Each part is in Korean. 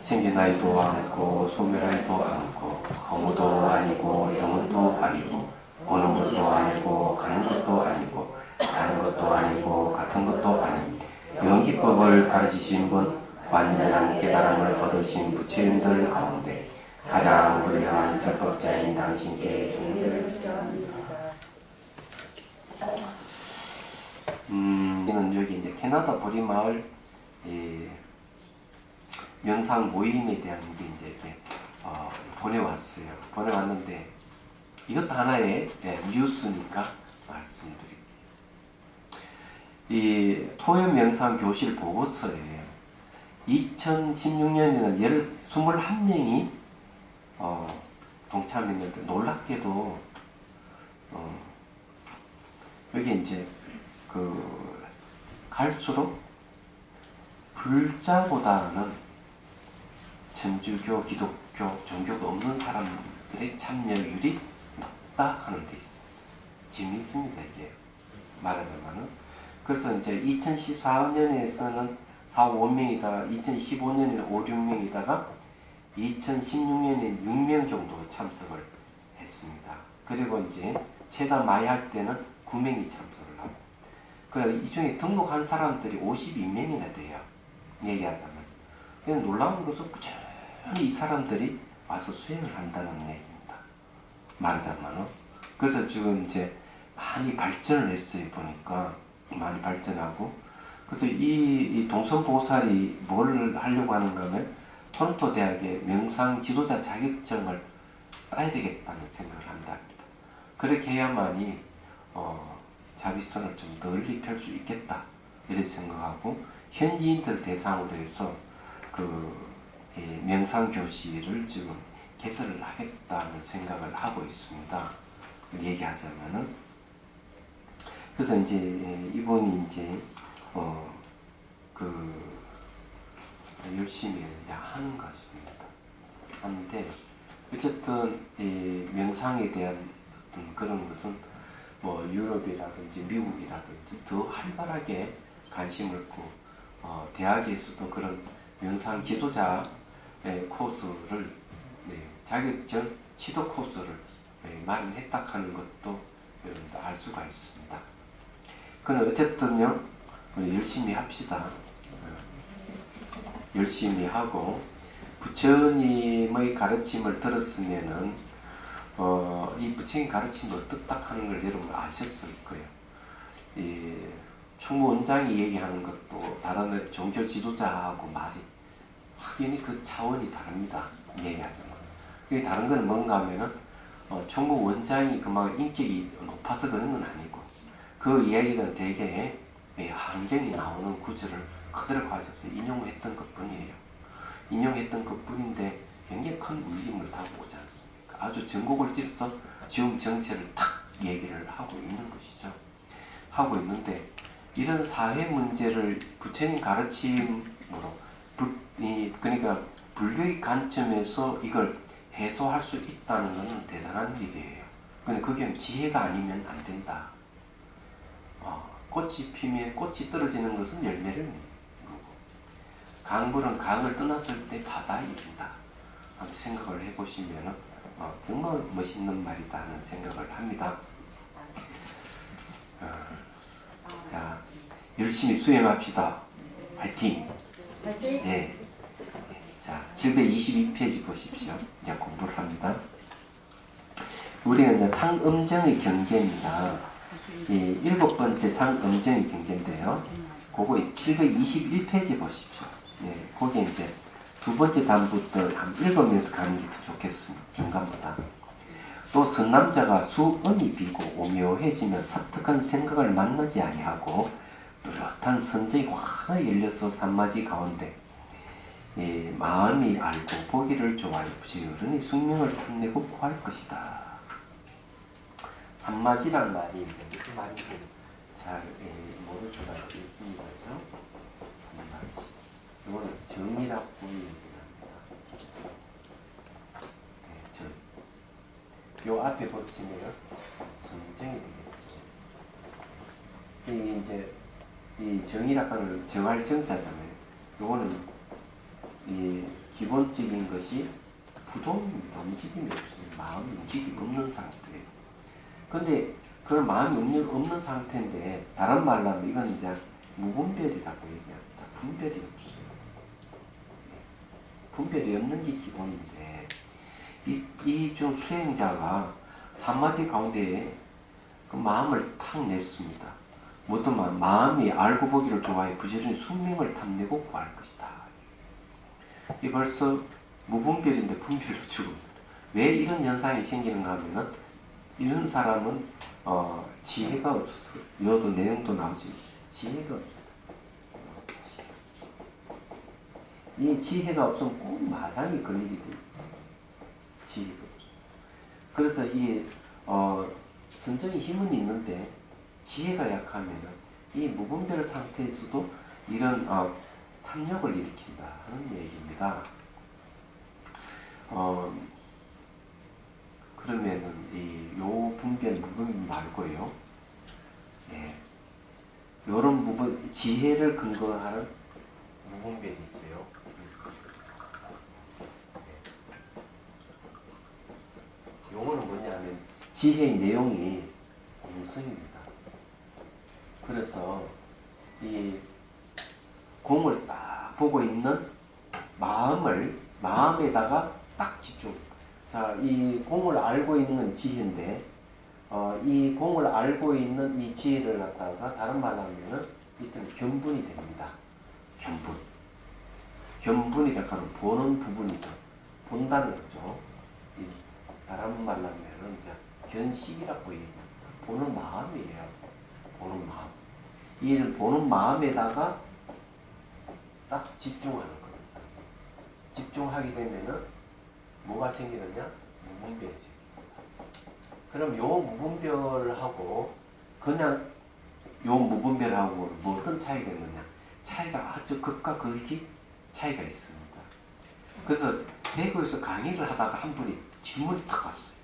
생겨나이도 않고 소멸하지도 않고 허무도 아니고 영혼도 아니고 오는 것도 아니고 가는 것도 아니고 다른 것도 아니고 같은 것도 아닌 영기법을 가르치신 분, 완전한 깨달음을 얻으신 부처님들 가운데 가장 훌륭한 설법자인 당신께 존경을 표합니다. 이는 여기 이제 캐나다 보리마을 명상 모임에 대한 게 이제 이렇게 보내왔어요. 보내왔는데 이것도 하나의 뉴스니까 말씀드립니다. 이 토요 명상 교실 보고서에 2016년에는 21명이 동참했는데 놀랍게도 여기 이제 갈수록 불자보다는 천주교, 기독교, 종교가 없는 사람들의 참여율이 높다 하는 데 있어요. 재미있습니다, 이게. 말하자면은. 그래서 이제 2014년에서는 4, 5명이다, 2015년에는 5, 6명이다가 2016년에 6명 정도 참석을 했습니다. 그리고 이제 최다 많이 할 때는 9명이 참석을 하고. 그래서 이 중에 등록한 사람들이 52명이나 돼요. 얘기하자면. 그냥 놀라운 것은 꾸준히 이 사람들이 와서 수행을 한다는 얘기입니다. 말하자면은. 그래서 지금 이제 많이 발전을 했어요. 보니까 많이 발전하고. 그래서 이 동선보살이 뭘 하려고 하는가 하면 토론토 대학의 명상 지도자 자격증을 따야 되겠다는 생각을 한답니다. 그렇게 해야만이 자비성을 좀 널리 펼 수 있겠다 이렇게 생각하고 현지인들 대상으로 해서 명상 교실을 지금 개설을 하겠다는 생각을 하고 있습니다. 얘기하자면은 그래서 이제 이분이 이제 열심히 이제 하는 것 같습니다. 하는데 어쨌든 이 명상에 대한 어떤 그런 것은 뭐 유럽이라든지 미국이라든지 더 활발하게 관심을 갖고 대학에서도 그런 명상 지도자 코스를 자격증 지도 코스를 마련했다 하는 것도 여러분들 알 수가 있습니다. 그는 어쨌든요 우리 열심히 합시다. 열심히 하고 부처님의 가르침을 들었으면은 이 부처님 가르침이 어떻다 하는 걸 여러분 아셨을 거예요. 이 총무원장이 얘기하는 것도 다른 종교 지도자하고 말이 확연히 그 차원이 다릅니다. 얘기하자면. 그게 다른 건 뭔가 하면은 총무원장이 그만 인격이 높아서 그런 건 아니고 그 이야기는 되게 환경이 나오는 구절을 그대로 가져서 인용했던 것 뿐이에요. 인용했던 것 뿐인데 굉장히 큰 울림을 타고 오지 않습니까? 아주 전곡을 찔러서 지금 정세를 탁 얘기를 하고 있는 것이죠. 하고 있는데 이런 사회 문제를 부처님 가르침으로 그러니까 불교의 관점에서 이걸 해소할 수 있다는 것은 대단한 일이에요. 근데 그게 지혜가 아니면 안 된다. 꽃이 피면 꽃이 떨어지는 것은 열매를 맺고 강물은 강을 떠났을 때 바다에 이른다. 생각을 해보시면 정말 멋있는 말이다 하는 생각을 합니다. 자, 열심히 수행합시다. 화이팅! 화이팅! 네. 자, 722페이지 보십시오. 이제 공부를 합니다. 우리가 이제 상음정의 경계입니다. 이 7번째 상음정의 경계인데요. 그거 721페이지 보십시오. 네, 거기 이제 두 번째 단부터 한번 읽으면서 가는 게 더 좋겠습니다. 중간보다. 또 선남자가 수언이 비고 오묘해지면 사특한 생각을 만나지 아니하고 뚜렷한 선정이 환히 열려서 산마지 가운데 마음이 알고 보기를 좋아해 부지런히 숙명을 탐내고 구할 것이다. 산마지란 말이 이제 무슨 말인지 잘 모르죠. 있습니다. 산마지. 이거는 정이라고 얘기합니다. 요 앞에 붙이면 선정이 되겠죠. 이 이제 이 정이라고 하는 정할 정자잖아요. 요거는 이 기본적인 것이 부동입니다. 움직임이 없어요. 마음이 움직임 없는 상태. 근데 그런 마음이 없는 상태인데, 다른 말로 하면 이건 이제 무분별이라고 얘기합니다. 분별이 없어요. 분별이 없는 게 기본인데, 이 중 수행자가 산마지 가운데에 그 마음을 탁 냈습니다. 어떤 마음이 알고 보기를 좋아해 부지런히 숙명을 탐내고 구할 것이다. 이 벌써 무분별인데 분별로 죽음. 왜 이런 현상이 생기는가 하면은, 이런 사람은 지혜가 없어서, 여도 내용도 나오지, 지혜가 없어요. 이 지혜가 없으면 꼭 마상이 걸리게 돼 있어요. 지혜가 없어요. 그래서 이 선정의 힘은 있는데 지혜가 약하면은 이 무분별 상태에서도 이런 탐욕을 일으킨다 하는 얘기입니다. 그러면은 요 분별 무분 말고요. 예. 요런 부분 지혜를 근거로 하는 무분별이 있어요. 요거는 뭐냐면 지혜의 내용이 공성입니다. 그래서 이 공을 딱 보고 있는 마음에다가 딱 집중. 자, 이 공을 알고 있는 건 지혜인데, 이 공을 알고 있는 이 지혜를 갖다가 다른 말로 하면은 이때는 견분이 됩니다. 견분. 견분이라고 하면 보는 부분이죠. 본다는 거죠. 다른 말로 하면은 이제 견식이라고 얘기합니다. 보는 마음이에요. 보는 마음. 이를 보는 마음에다가 딱 집중하는 겁니다. 집중하게 되면은 뭐가 생기느냐? 무분별이 생깁니다. 그럼 요 무분별하고 그냥 요 무분별하고 뭐 어떤 차이가 있느냐? 차이가 아주 극과 극이 차이가 있습니다. 그래서 대구에서 강의를 하다가 한 분이 질문이 탁 왔어요.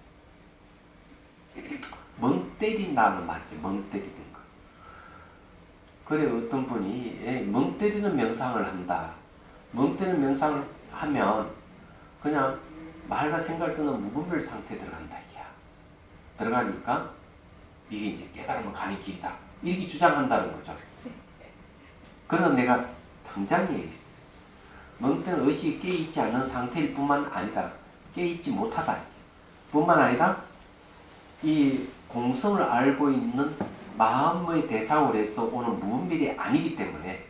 멍 때린다는 맞지? 멍 때리는 거. 그래 어떤 분이 멍 때리는 명상을 한다. 멍 때리는 명상을 하면 그냥 말과 생각을 떠는 무분별 상태에 들어간다 이게야. 들어가니까 이게 이제 깨달으면 가는 길이다. 이렇게 주장한다는 거죠. 그래서 내가 당장 얘기했어요. 멍 때는 의식이 깨있지 않는 상태일 뿐만 아니라 깨있지 못하다. 뿐만 아니라 이 공성을 알고 있는 마음의 대상으로 해서 오는 무분별이 아니기 때문에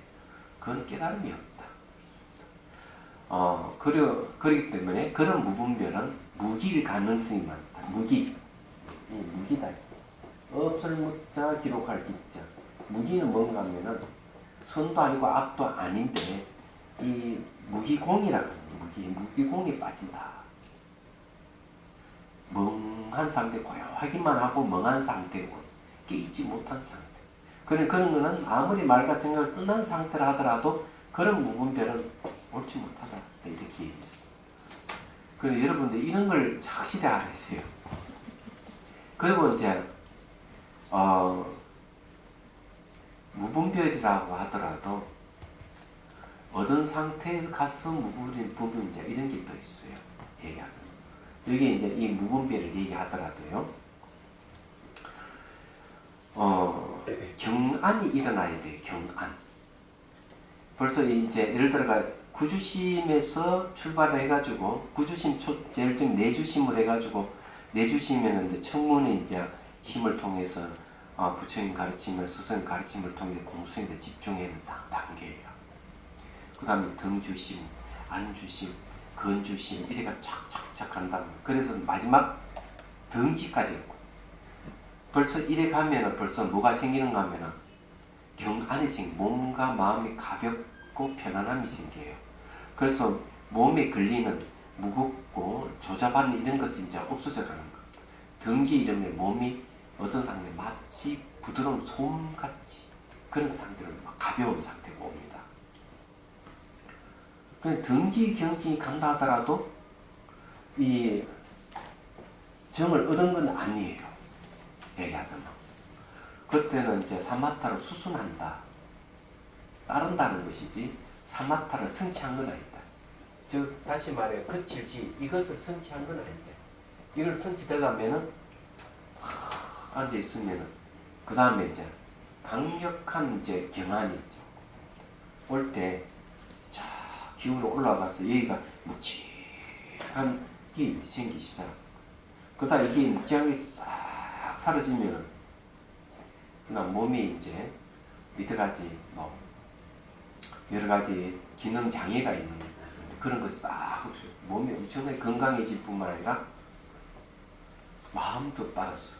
그건 깨달음이 없다. 그렇기 때문에 그런 무분별은 무기일 가능성이 많다. 무기다. 없을 무자 기록할 기자. 무기는 뭔가 하면은 선도 아니고 악도 아닌데 이 무기공이라고 합니다. 무기공에 빠진다. 멍한 상태, 고요하기만 하고 멍한 상태고 깨있지 못한 상태. 그런 거는 아무리 말과 생각을 떠난 상태라 하더라도 그런 무분별은 옳지 못하다. 이렇게 얘기했어. 그래서 여러분들 이런 걸 확실히 알아야세요. 그리고 이제 무분별이라고 하더라도 어떤 상태에서 가서 무분별인 부분 이제 이런 게 또 있어요. 얘기하는. 여기 이제 이 무분별을 얘기하더라도요. 경안이 일어나야 돼요. 경안. 벌써 이제 예를 들어가 구주심에서 출발을 해가지고 구주심 제일 좀 내주심을 해가지고 내주심에는 이제 청문의 이제 힘을 통해서 부처님 가르침을 스승 가르침을 통해서 공수에 집중하는 단계예요. 그 다음에 등주심, 안주심, 건주심 이래가 착착착 간다고. 그래서 마지막 등지까지 있고. 벌써 이래 가면은 벌써 뭐가 생기는가 하면은 경안이 몸과 마음이 가볍고 편안함이 생겨요. 그래서 몸에 걸리는 무겁고 조잡한 이런 것이 이제 없어져 가는 것. 등기 이러면 몸이 어떤 상태 마치 부드러운 솜같이 그런 상태로 가벼운 상태가 옵니다. 등기 경진이 간다 하더라도 이 정을 얻은 건 아니에요. 얘기하자면 그때는 이제 사마타를 수순한다, 따른다는 것이지 사마타를 성취한 건 아니다. 즉 다시 말해 거칠지 이것을 성취한 건 아닌데 이걸 성취되려면은 앉아 있으면은 그 다음에 이제 강력한 이제 경안이 있죠. 올 때 자 기운이 올라가서 여기가 묵직한 게 이제 생기기 시작. 그러다 이게 묵직한 게 싹 사라지면은 그다음 몸이 이제 밑에까지 뭐 여러 가지 기능 장애가 있는 그런 거 싹 없어요. 몸이 엄청나게 건강해질 뿐만 아니라 마음도 따랐어.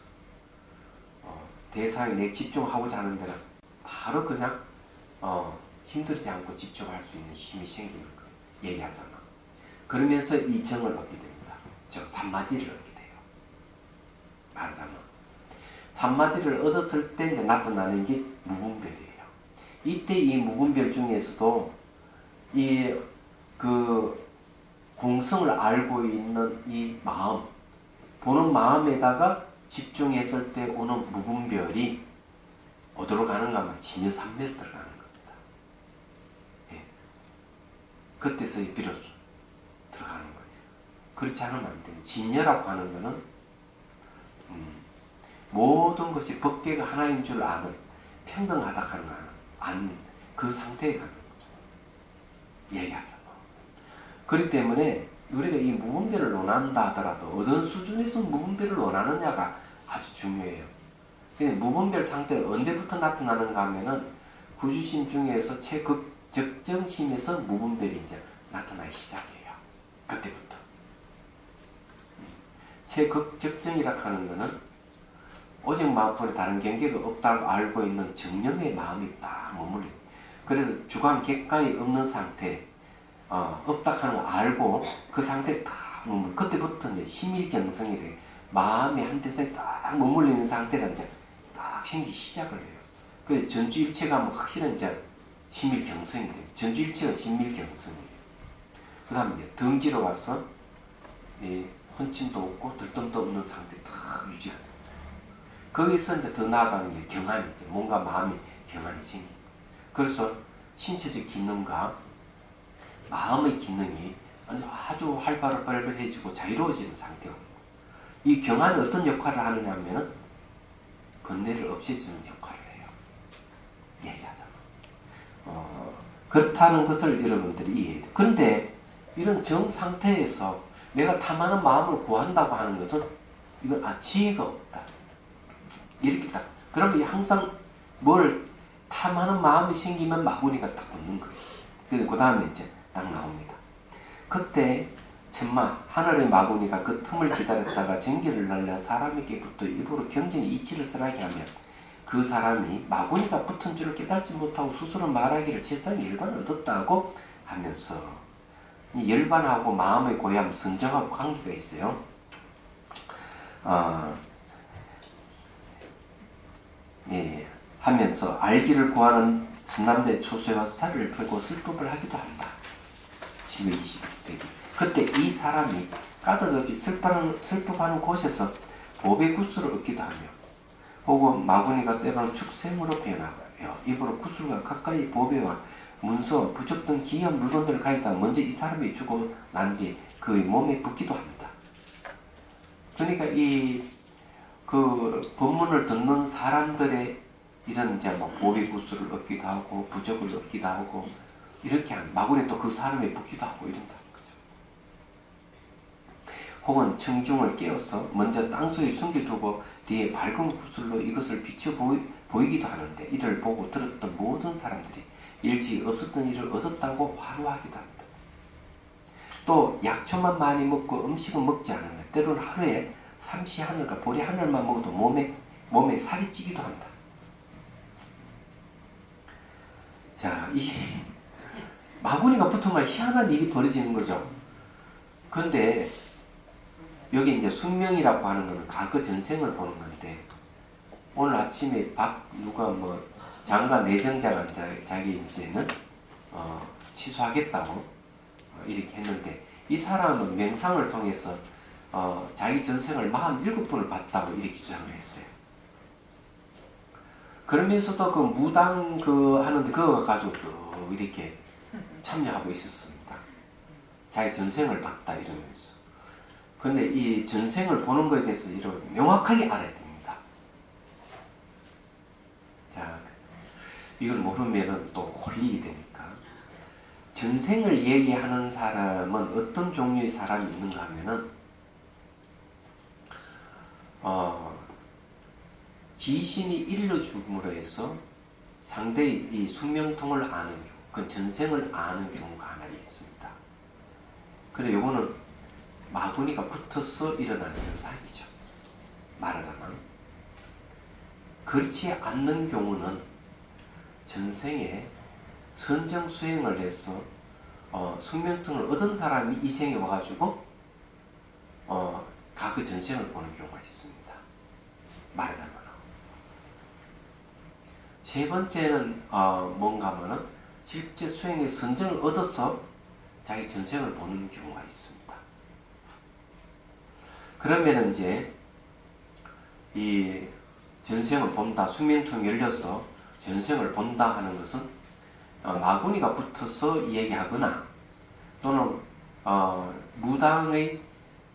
대사에 내 집중하고자 하는 데는 바로 그냥 힘들지 않고 집중할 수 있는 힘이 생기는 거 얘기하잖아. 그러면서 이 정을 얻게 됩니다. 즉 삼마디를 얻게 돼요. 말하자면 삼마디를 얻었을 때 이제 나타나는 게 무분별이에요. 이때 이 무분별 중에서도 이 그 공성을 알고 있는 이 마음, 보는 마음에다가 집중했을 때 오는 무분별이 어디로 가는가 하면 진여산매로 들어가는 겁니다. 예. 그때서 비로소 들어가는 거예요. 그렇지 않으면 안 돼요. 진여라고 하는 거는 모든 것이 법계가 하나인 줄 아는 평등하다 하는 거 아는 그 상태에 가는 거죠. 얘기하자. 그렇기 때문에 우리가 이 무분별을 논한다 하더라도 어떤 수준에서 무분별을 논하느냐가 아주 중요해요. 근데 무분별 상태는 언제부터 나타나는가 하면은 구주심 중에서 최극적정심에서 무분별이 이제 나타나기 시작해요. 그때부터. 최극적정이라 하는 거는 오직 마음뿐에 다른 경계가 없다고 알고 있는 정념의 마음이 딱 머물러요. 그래서 주관 객관이 없는 상태, 없다 하는 거 알고 그 상태에 딱 머물러. 그때부터 이제 심일경성이래. 마음이 한 데서 딱 머물러 있는 상태가 이제 딱 생기기 시작을 해요. 그 전주일체가 뭐 확실한 이제 심일경성이 돼요. 전주일체가 심일경성이에요. 그 다음에 이제 덩지로 와서 이 혼침도 없고 들뜸도 없는 상태 딱 유지가 돼요. 거기서 이제 더 나아가는 게 경안이 이제 뭔가 마음이 경안이 생깁니다. 그래서 신체적 기능과 마음의 기능이 아주 활발해지고 자유로워지는 상태가 이 경안이 어떤 역할을 하느냐 하면은 번뇌를 없애주는 역할을 해요. 얘기하자면. 그렇다는 것을 여러분들이 이해해야 돼요. 그런데 이런 정상태에서 내가 탐하는 마음을 구한다고 하는 것은 이건 지혜가 없다. 이렇게 딱. 그러면 항상 뭘 탐하는 마음이 생기면 마구니가 딱 붙는 거예요. 그래서 그 다음에 이제 딱 나옵니다. 그때 천마 하늘의 마구니가 그 틈을 기다렸다가 전기를 날려 사람에게 붙어 일부러 경전이 이치를 쓰라게 하면 그 사람이 마구니가 붙은 줄을 깨닫지 못하고 스스로 말하기를 세상에 열반을 얻었다고 하면서 이 열반하고 마음의 고향 선정하고 관계가 있어요. 예, 하면서 알기를 구하는 선남자의 초세와 살을 펴고 슬픔을 하기도 한다. 10월 20일 그때 이 사람이 까닭없이 슬픔하는 곳에서 보배 구슬을 얻기도 하며 혹은 마구니가 때로는 축샘으로 변하여 입으로 구슬과 가까이 보배와 문서, 부적 등 귀한 물건들을 가져다 먼저 이 사람이 주고 난 뒤 그의 몸에 붓기도 합니다. 그러니까 이 그 법문을 듣는 사람들의 이런 이제 뭐 보배 구슬을 얻기도 하고 부적을 얻기도 하고 이렇게 하면 마구니 또 그 사람에 붓기도 하고 이런다는 거죠. 혹은 청중을 깨워서 먼저 땅속에 숨겨두고 뒤에 밝은 구슬로 이것을 비춰 보이기도 하는데 이를 보고 들었던 모든 사람들이 일찍 없었던 일을 얻었다고 환호하기도 합니다. 또 약초만 많이 먹고 음식은 먹지 않으면 때로는 하루에 삼시 하늘과 보리 하늘만 먹어도 몸에 살이 찌기도 한다. 자, 이 마구니가 붙으면 희한한 일이 벌어지는 거죠. 근데 여기 이제 숙명이라고 하는 것은 과거 전생을 보는 건데 오늘 아침에 누가 뭐 장가 내정자가 자기 이제는 취소하겠다고 이렇게 했는데 이 사람은 명상을 통해서 자기 전생을 47번을 봤다고 이렇게 주장을 했어요. 그러면서도 그 무당 하는데 그거 가지고 또 이렇게 참여하고 있었습니다. 자기 전생을 봤다 이러면서. 근데 이 전생을 보는 것에 대해서 이런 명확하게 알아야 됩니다. 자, 이걸 모르면은 또 홀리게 되니까. 전생을 얘기하는 사람은 어떤 종류의 사람이 있는가 하면은 귀신이 일러줌으로 해서 상대의 이 숙명통을 아는 경우, 그 전생을 아는 경우가 하나 있습니다. 그래, 요거는 마구니가 붙어서 일어나는 현상이죠. 말하자면. 그렇지 않는 경우는 전생에 선정 수행을 해서 숙명통을 얻은 사람이 이 생에 와가지고 과거 전생을 보는 경우가 있습니다. 말하자면. 세 번째는 뭔가 하면은 실제 수행의 선정을 얻어서 자기 전생을 보는 경우가 있습니다. 그러면 이제 이 전생을 본다, 숙명통이 열려서 전생을 본다 하는 것은 마구니가 붙어서 이야기하거나 또는 무당의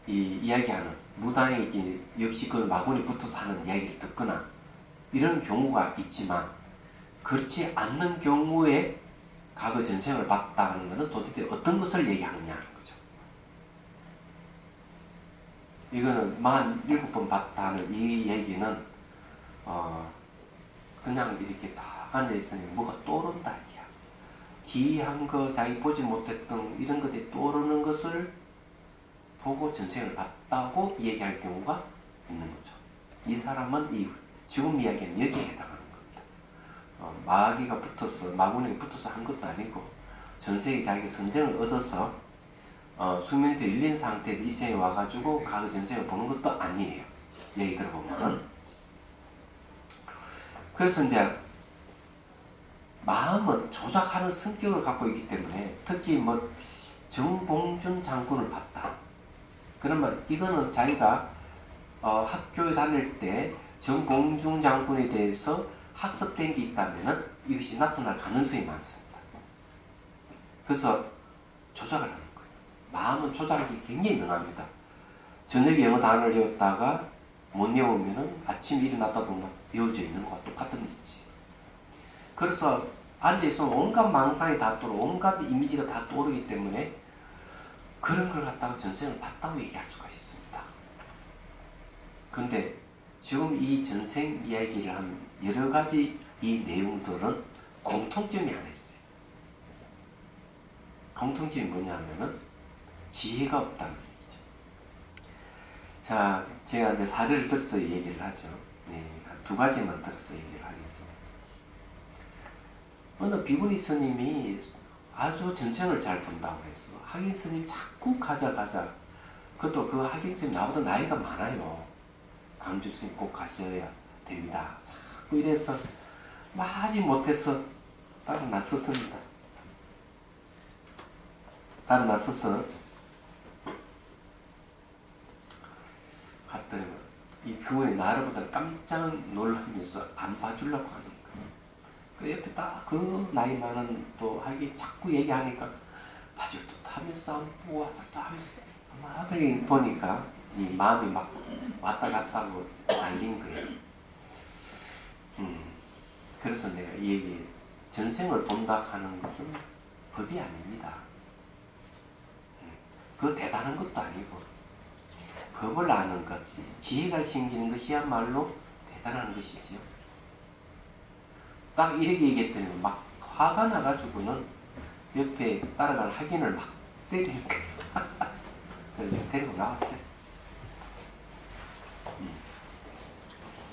이야기하는 무당의 역시 그 마구니 붙어서 하는 이야기를 듣거나 이런 경우가 있지만 그렇지 않는 경우에 과거 전생을 봤다 하는 것은 도대체 어떤 것을 얘기하느냐 하는 거죠. 이거는 47번 봤다 하는 이 얘기는 그냥 이렇게 딱 앉아있으니 뭐가 떠오른다 이게야. 기이한 거, 자기 보지 못했던 이런 것들이 떠오르는 것을 보고 전생을 봤다고 얘기할 경우가 있는 거죠. 이 사람은 이 죽음 이야기는 여기에 해당하는 겁니다. 마귀가 붙어서, 마구니가 붙어서 한 것도 아니고 전생에 자기가 선정을 얻어서 숙명도 열린 상태에서 이 생에 와가지고 과거 전생을 보는 것도 아니에요. 얘기 들어보면. 그래서 이제 마음은 조작하는 성격을 갖고 있기 때문에 특히 뭐 정봉준 장군을 봤다. 그러면 이거는 자기가 학교에 다닐 때 정봉준 장군에 대해서 학습된 게 있다면 이것이 나타날 가능성이 많습니다. 그래서 조작을 하는 거예요. 마음은 조작이 굉장히 능합니다. 저녁에 영어 단어를 외웠다가 못 외우면 아침에 일어났다 보면 외워져 있는 것과 똑같은 짓지. 그래서 앉아있으면 온갖 망상이 다 떠오르고 온갖 이미지가 다 떠오르기 때문에 그런 걸 갖다가 전생을 봤다고 얘기할 수가 있습니다. 근데 지금 이 전생 이야기를 한 여러 가지 이 내용들은 공통점이 하나 있어요. 공통점이 뭐냐면은 지혜가 없다는 얘기죠. 자, 제가 이제 사례를 들어서 얘기를 하죠. 네, 한 두 가지만 들어서 얘기를 하겠습니다. 어느 비구니 스님이 아주 전생을 잘 본다고 해서 학인 스님 자꾸 가자. 그것도 그 학인 스님 나보다 나이가 많아요. 강주 스님 꼭 가셔야 됩니다. 자꾸 이래서 하지 못해서 따로 나섰습니다. 따로 나서서 갔더니 이 비구니 나를 보다 깜짝 놀라면서 안 봐주려고 하는 거예요. 그 옆에 딱 그 나이 많은 또 하기 자꾸 얘기하니까 봐줄 듯 하면서 안 보고 왔다 갔다 하면서 막 보니까 이 마음이 막 왔다 갔다 하고 날린 거예요. 그래서 내가 이 얘기 전생을 본다 하는 것은 법이 아닙니다. 그거 대단한 것도 아니고 법을 아는 것이 지혜가 생기는 것이야말로 대단한 것이지요. 딱 이렇게 얘기했더니 막 화가 나가지고는 옆에 따라가는 학인을 막 때리니까 그래서 데리고 나왔어요.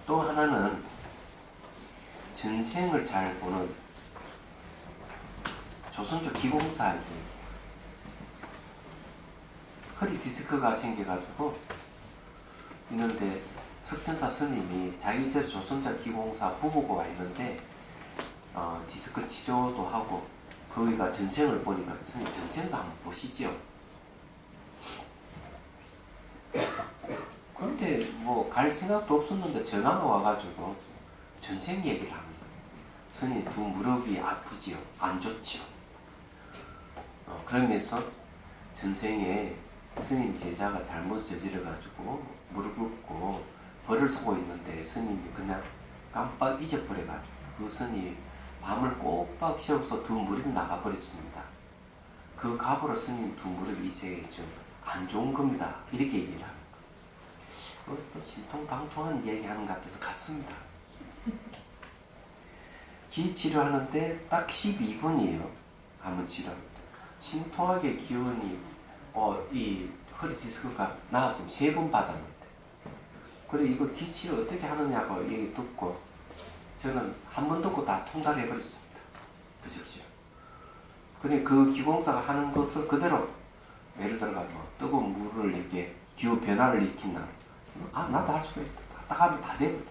또 하나는 전생을 잘 보는 조선족 기공사에 허리 디스크가 생겨가지고 있는데 석천사 스님이 자기 저 조선족 기공사 부부가 와 있는데 디스크 치료도 하고 거기가 전생을 보니까 스님 전생도 한번 보시죠. 근데 뭐 갈 생각도 없었는데 전화가 와가지고 전생 얘기를 합니다. 스님 두 무릎이 아프지요. 안 좋지요. 그러면서 전생에 스님 제자가 잘못 저질러가지고 무릎 꿇고 벌을 쓰고 있는데 스님이 그냥 깜빡 잊어버려가지고 그 스님이 밤을 꼬박 새워서 두 무릎이 나가버렸습니다. 그 갑으로 스님 두 무릎이 이제 좀 안 좋은 겁니다. 이렇게 얘기를 합니다. 신통방통한 얘기하는 것 같아서 같습니다. 기 치료하는데 딱 12분이에요. 한번 치료합니다. 신통하게 기운이 이 허리 디스크가 나왔으면 3번 받았는데 그래 이거 기 치료 어떻게 하느냐고 얘기 듣고 저는 한 번 듣고 다 통달해버렸습니다. 그 즉시로. 그래 그 기공사가 하는 것을 그대로 예를 들어가지고 뜨거운 물을 이렇게 기후 변화를 일으킨다. 나도 할 수가 있다. 딱 하면 다 되거든.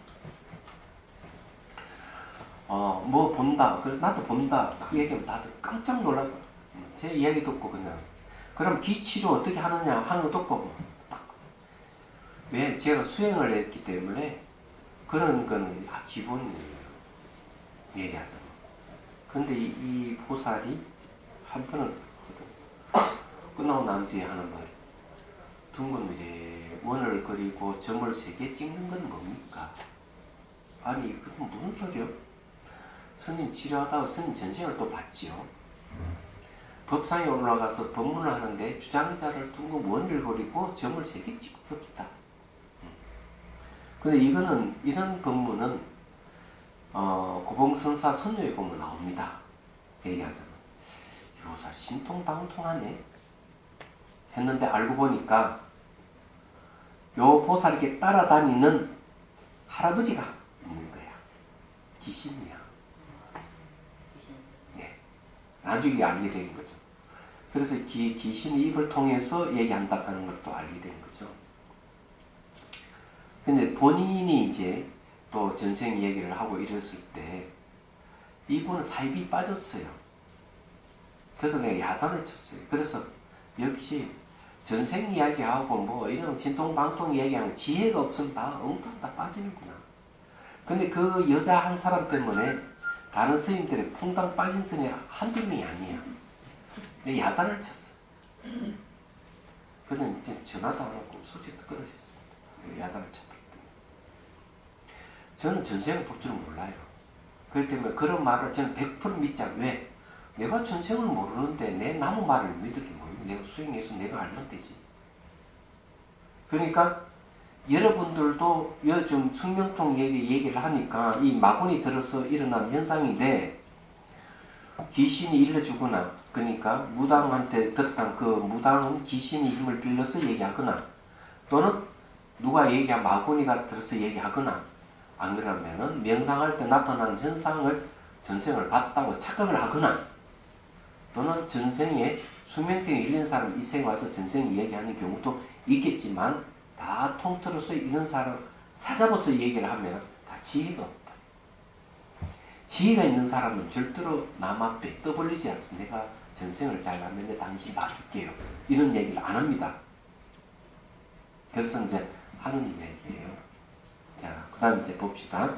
뭐 본다. 그래 나도 본다. 딱 얘기하면 다들 깜짝 놀라고. 제 이야기 듣고 그냥. 그럼 기치료 어떻게 하느냐 하는 거 듣고 딱. 왜? 제가 수행을 했기 때문에 그런 거는 기본이에요. 얘기하자면. 근데 이 보살이 한 번은 끝나고 난 뒤에 하는 말이 둥근 원을 그리고 점을 3개 찍는 건 뭡니까? 아니 그건 무슨 소리요? 스님 치료하다가 스님 전생을 또 봤지요. 법상에 올라가서 법문을 하는데 주장자를 둥근 원을 그리고 점을 3개 찍습니다. 근데 이런 법문은 고봉선사 선녀에 보면 나옵니다. 얘기하자면 이 보살 신통방통하네 했는데 알고 보니까 요 보살에게 따라다니는 할아버지가 있는 거야. 귀신이야. 네. 나중에 알게 된 거죠. 그래서 귀신의 입을 통해서 얘기한다 하는 것도 알게 된 거죠. 근데 본인이 이제 또 전생 얘기를 하고 이랬을 때 이분은 사입이 빠졌어요. 그래서 내가 야단을 쳤어요. 그래서 역시 전생 이야기하고 뭐 이런 진통방통 이야기하면 지혜가 없으면 다 엉뚱 다 빠지는구나. 근데 그 여자 한 사람 때문에 다른 스님들의 풍당 빠진 스님이 한두 명이 아니야. 내가 야단을 쳤어. 그래서 이제 전화도 안 하고 소식도 끊어졌습니다. 야단을 쳤기 때문에. 저는 전생을 볼 줄은 몰라요. 그렇기 때문에 그런 말을 저는 100% 믿지 않아요. 왜? 내가 전생을 모르는데 내 남의 말을 믿을 게 뭐예요? 내가 수행해서 내가 알면 되지. 그러니까 여러분들도 요즘 숙명통 얘기를 하니까 이 마군이 들어서 일어난 현상인데 귀신이 일러주거나 그러니까 무당한테 들었던 그 무당은 귀신의 힘을 빌려서 얘기하거나 또는 누가 마군이가 들어서 얘기하거나 안 그러면은 명상할 때 나타나는 현상을 전생을 봤다고 착각을 하거나 또는 전생에 수명생에 일린 사람 이 생에 와서 전생 이야기하는 경우도 있겠지만 다 통틀어서 이런 사람 사잡아서 얘기를 하면 다 지혜가 없다. 지혜가 있는 사람은 절대로 남 앞에 떠벌리지 않습니다. 내가 전생을 잘 봤는데 당신 봐줄게요. 이런 얘기를 안 합니다. 그래서 이제 하는 얘기예요. 자, 그 다음 이제 봅시다.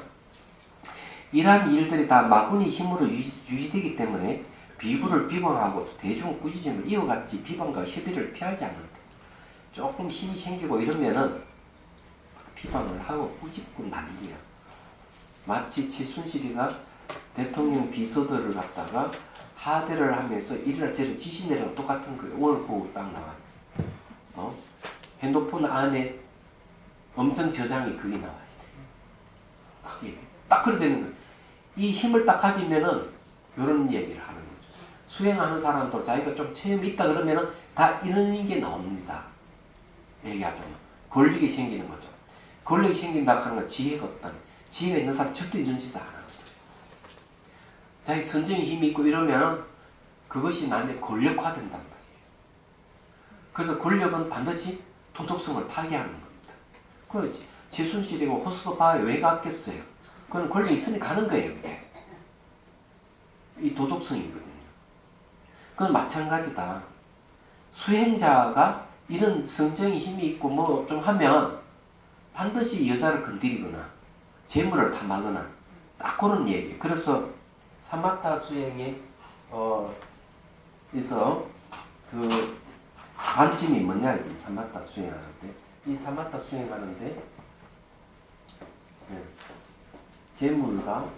이러한 일들이 다 마군의 힘으로 유지되기 때문에 비구를 비방하고 대중 꾸짖음을 이어갔지 비방과 협의를 피하지 않는다. 조금 힘이 생기고 이러면은 비방을 하고 꾸짖고 난리야. 마치 최순실이가 대통령 비서들을 갖다가 하대를 하면서 이래저래 지시내랑 똑같은 거예요. 오늘 보고 딱 나와요. 핸드폰 안에 음성 저장이 그게 나와요. 딱 그래 되는 거예요. 이 힘을 딱 가지면은 이런 얘기를 하는 거죠. 수행하는 사람도 자기가 좀 체험이 있다 그러면은 다 이런 게 나옵니다. 얘기하자면 권력이 생기는 거죠. 권력이 생긴다 하는 건 지혜가 없다는. 지혜가 있는 사람 절대 이런 짓을 안 하는 거예요. 자기 선정의 힘이 있고 이러면은 그것이 나한테 권력화된단 말이에요. 그래서 권력은 반드시 도덕성을 파괴하는 겁니다. 그렇지. 최순실이고 호수도파에 왜 갔겠어요? 그건 권력이 있으니 가는 거예요. 그게. 이 도덕성이거든요. 그건 마찬가지다. 수행자가 이런 성정의 힘이 있고 뭐 좀 하면 반드시 여자를 건드리거나 재물을 탐하거나 딱 그런 얘기. 그래서 사마타 수행에 그래서 그 관점이 뭐냐, 이 사마타 수행하는데. 이 사마타 수행하는데, 재물과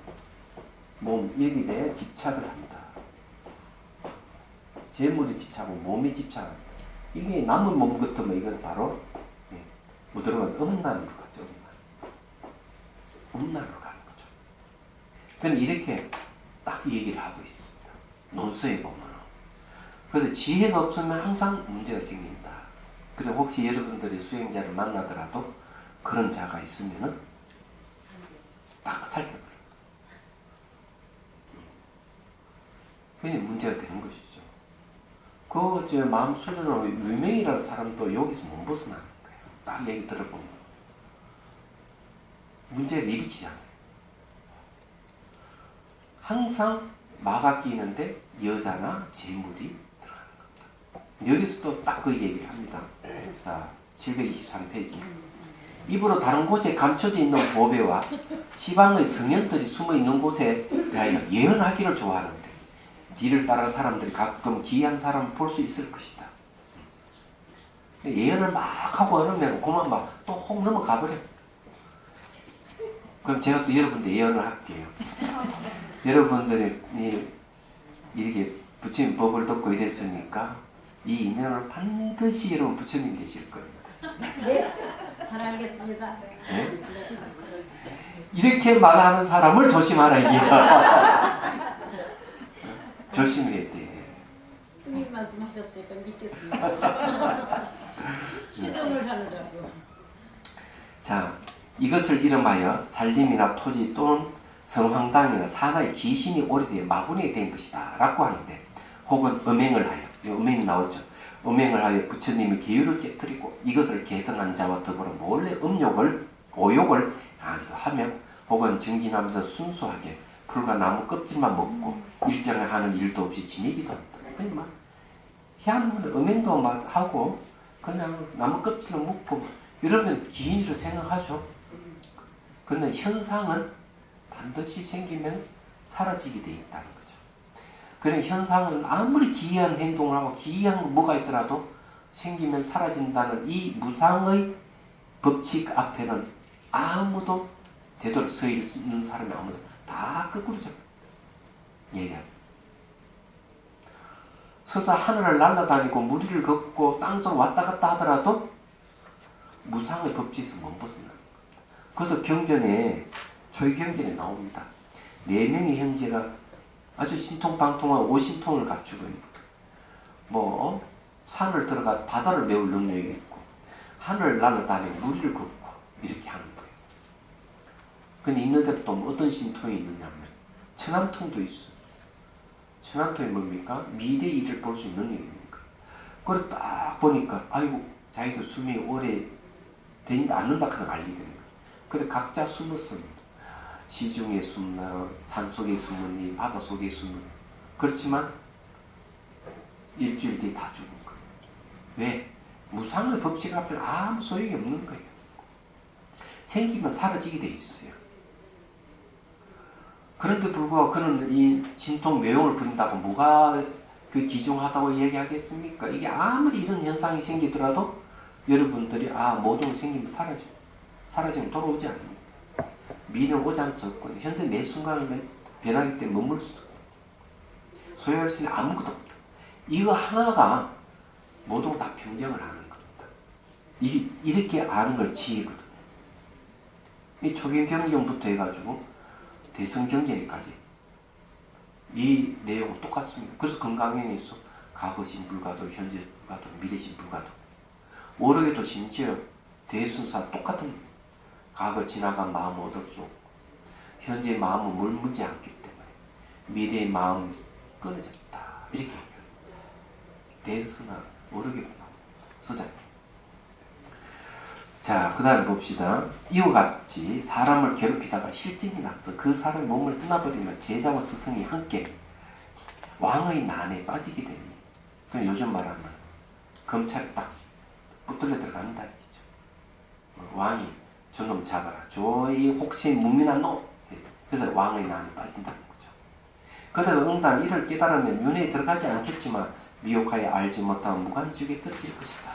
몸, 여기에 집착을 합니다. 재물이 집착하고 몸이 집착합니다. 이게 남은 몸 같으면 이건 바로, 뭐 들어가면 음란으로 가죠, 음란으로 가는 거죠. 그럼 이렇게 딱 얘기를 하고 있습니다. 논서에 보면. 그래서 지혜가 없으면 항상 문제가 생긴다. 그리고 혹시 여러분들이 수행자를 만나더라도 그런 자가 있으면은 딱 살펴봐요. 그게 문제가 되는 것이죠. 그 마음 수련으로 유명이라는 사람도 여기서 못 벗어나는 거예요. 딱 얘기 들어보면 문제를 일으키잖아요. 항상 마가 끼는데 여자나 재물이 들어가는 겁니다. 여기서도 딱 그 얘기를 합니다. 자, 723페이지. 입으로 다른 곳에 감춰져 있는 보배와 시방의 성현들이 숨어 있는 곳에 대하여 예언하기를 좋아하는데 뒤를 따르는 사람들이 가끔 기이한 사람을 볼 수 있을 것이다. 예언을 막 하고 그러면 그만 막 또 혹 넘어가 버려. 그럼 제가 또 여러분들 예언을 할게요. 여러분들이 이렇게 부처님 법을 듣고 이랬으니까 이 인연을 반드시 여러분 부처님 계실 거예요. 네, 잘 알겠습니다. 네? 이렇게 말하는 사람을 조심하라 이게. 조심해야 돼. 스님 말씀하셨으니까 믿겠습니다. 시동을 하느라고. 자, 이것을 이름하여 산림이나 토지 또는 성황당이나 산하의 기신이 오래되어 마분이 된 것이다 라고 하는데, 혹은 음행을 하여, 음행이 나오죠. 음행을 하여 부처님의 계율을 깨뜨리고 이것을 개성한 자와 더불어 몰래 음욕을, 오욕을 하기도 하며, 혹은 정진하면서 순수하게 풀과 나무 껍질만 먹고 일정을 하는 일도 없이 지내기도 한다. 그냥 막 희한한 음행도 막 하고 그냥 나무 껍질을 먹고 이러면 기인으로 생각하죠. 그런데 현상은 반드시 생기면 사라지게 되어 있다는 거죠. 그런 현상은 아무리 기이한 행동을 하고 기이한 뭐가 있더라도 생기면 사라진다는 이 무상의 법칙 앞에는 아무도 제대로 서 있는 사람이 아무도 다 거꾸로죠. 얘기하죠. 서서 하늘을 날아다니고 무리를 걷고 땅속으로 왔다 갔다 하더라도 무상의 법칙에서 못 벗어나는 겁니다. 그래서 경전에, 초기경전에 나옵니다. 4명의 형제가 아주 신통방통한 오신통을 갖추고 뭐 산을 들어가 바다를 메울 능력이 있고 하늘을 날아다니고 무리를 걷고 이렇게 하는 거예요. 근데 있는 대로 또 어떤 신통이 있느냐면 천안통도 있어요. 천안통이 뭡니까? 미래 일을 볼 수 있는 능력입니까? 그걸 딱 보니까 아이고 자기들 수명이 오래 되지 않는다 하는 걸 알게 되는 거예요. 그래 각자 숨었습니다. 시중에 숨나 산속에 숨으니 바다속에 숨으니. 그렇지만 일주일 뒤에 다 죽은 거예요. 왜? 무상의 법칙 앞에 아무 소용이 없는 거예요. 생기면 사라지게 돼 있어요. 그런데 불구하고 그는 이 신통 매용을 부린다고 뭐가 그 기중하다고 얘기하겠습니까? 이게 아무리 이런 현상이 생기더라도 여러분들이 모든 생기면 사라져. 사라지면 돌아오지 않습니다. 미래는 오지 않을 수 없고 현재 매 순간을 변하기 때문에 머물 수 없고 소유할 수 있는 아무것도 없다. 이거 하나가 모든 다 평정을 하는 겁니다. 이렇게 아는 걸 지혜거든요. 이 초경경전부터 해가지고 대성경전까지 이 내용은 똑같습니다. 그래서 건강행에서 과거신 불가도, 현재 불가도, 미래신 불가도. 오르게도 심지어 대순사 똑같은 과거 지나간 마음을 얻을 수 없고 현재의 마음은 물물지 않기 때문에 미래의 마음이 끊어졌다. 이렇게 얘기합니다. 대순사 오르게구나. 서장. 자, 그 다음에 봅시다. 이와 같이 사람을 괴롭히다가 실증이 나서 그 사람의 몸을 떠나버리면 제자와 스승이 함께 왕의 난에 빠지게 됩니다. 그럼 요즘 말하면 검찰이 딱 붙들려 들어간다 얘기죠. 왕이 저놈 잡아라. 저이 혹시 무민한 놈. 그래서 왕의 난에 빠진다는 거죠. 그러다가 응당 이를 깨달으면 윤회에 들어가지 않겠지만 미혹하여 알지 못한 무관지옥에 떨어질 것이다.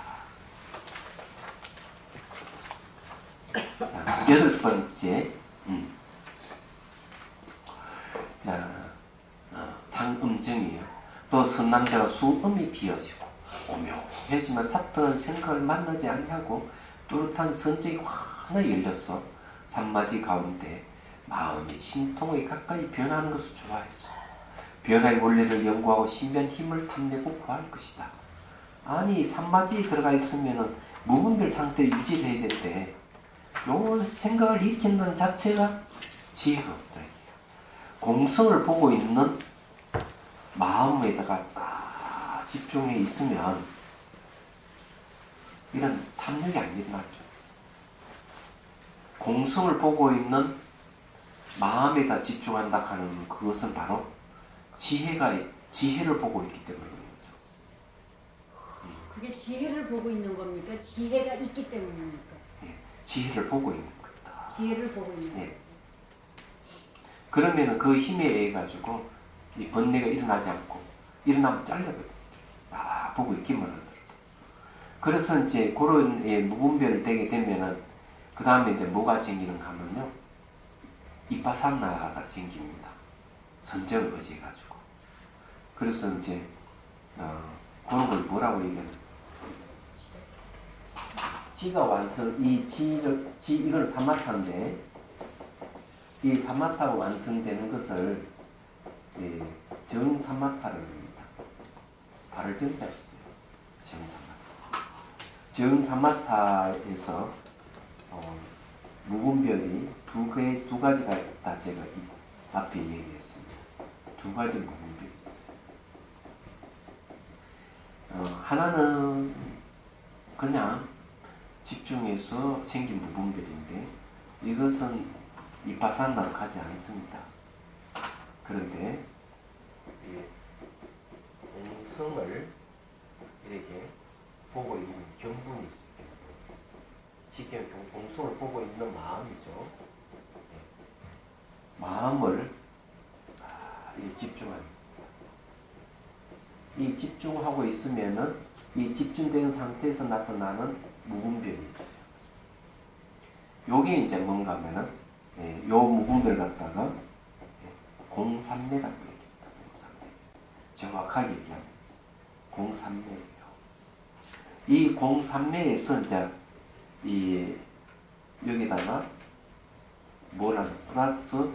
자, 8번째 상음정이에요. 또 선남자가 수음이 비어지고 오묘해지만 샀던 생각을 만나지 아니하고 뚜렷한 선정이 환히 열렸어. 산마지 가운데 마음이 신통에 가까이 변하는 것을 좋아했어. 변화의 원리를 연구하고 신비한 힘을 탐내고 구할 것이다. 아니 산마지에 들어가 있으면 무분별 상태를 유지해야 되는데 요 생각을 일으킨다는 자체가 지혜가 없다. 공성을 보고 있는 마음에다가 딱 집중해 있으면 이런 탐욕이 안 일어나죠. 공성을 보고 있는 마음에다 집중한다 하는 그것은 바로 지혜를 보고 있기 때문인 거죠. 그게 지혜를 보고 있는 겁니까? 지혜가 있기 때문입니까? 예, 지혜를 보고 있는 겁니다. 지혜를 보고 있는 예. 그러면은 그 힘에 의해 가지고 이 번뇌가 일어나지 않고 일어나면 잘려버려. 다 보고 있기만 하더라도. 그래서 이제 그런 무분별을 되게 되면은 그 다음에 이제 뭐가 생기는가 하면요. 이빠사나가 생깁니다. 선정을 의지해가지고. 그래서 이제 그런 걸 뭐라고 얘기하는? 지가 완성, 이거는 사마타인데 이 사마타가 완성되는 것을 정사마타를 합니다. 발을 정자 있어요. 정사마타에서 무분별이 두 가지가 있다. 제가 앞에 얘기했습니다. 두 가지 무분별이 있어요. 하나는 그냥 집중해서 생긴 무분별인데 이것은 이빠산나로 가지 않습니다. 그런데 공성을 이렇게 보고 있는 경분이 있어요. 쉽게 공성을 보고 있는 마음이죠. 마음을 집중하는. 이 집중하고 있으면은 이 집중된 상태에서 나타나는 무분별이 있어요. 요게 이제 뭔가 하면은 요 무분별 갖다가 공삼매라고 얘기합니다. 공삼매. 정확하게 얘기하면 공삼매예요. 이 공삼매에서 이제 이 여기다가 뭐라는 플러스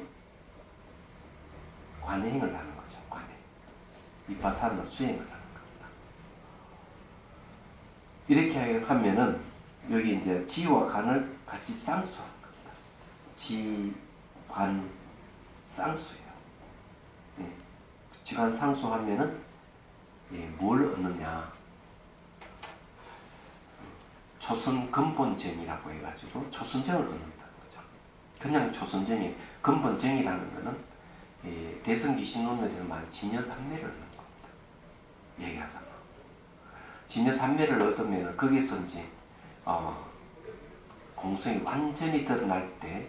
관행을 하는 거죠. 관행. 이빠사나 수행을 하는 겁니다. 이렇게 하면은 여기 이제 지와 관을 같이 쌍수하는 겁니다. 지, 관, 쌍수예요. 예. 지관 쌍수하면은 뭘 얻느냐? 초선 근본정이라고 해가지고 초선정을 얻는다는 거죠. 그냥 초선정이 근본정이라는 거는 대성기 신론에서 말하는 진여삼매를 얻는 겁니다. 얘기하자면 진여삼매를 얻으면 거기서 이제 공성이 완전히 드러날 때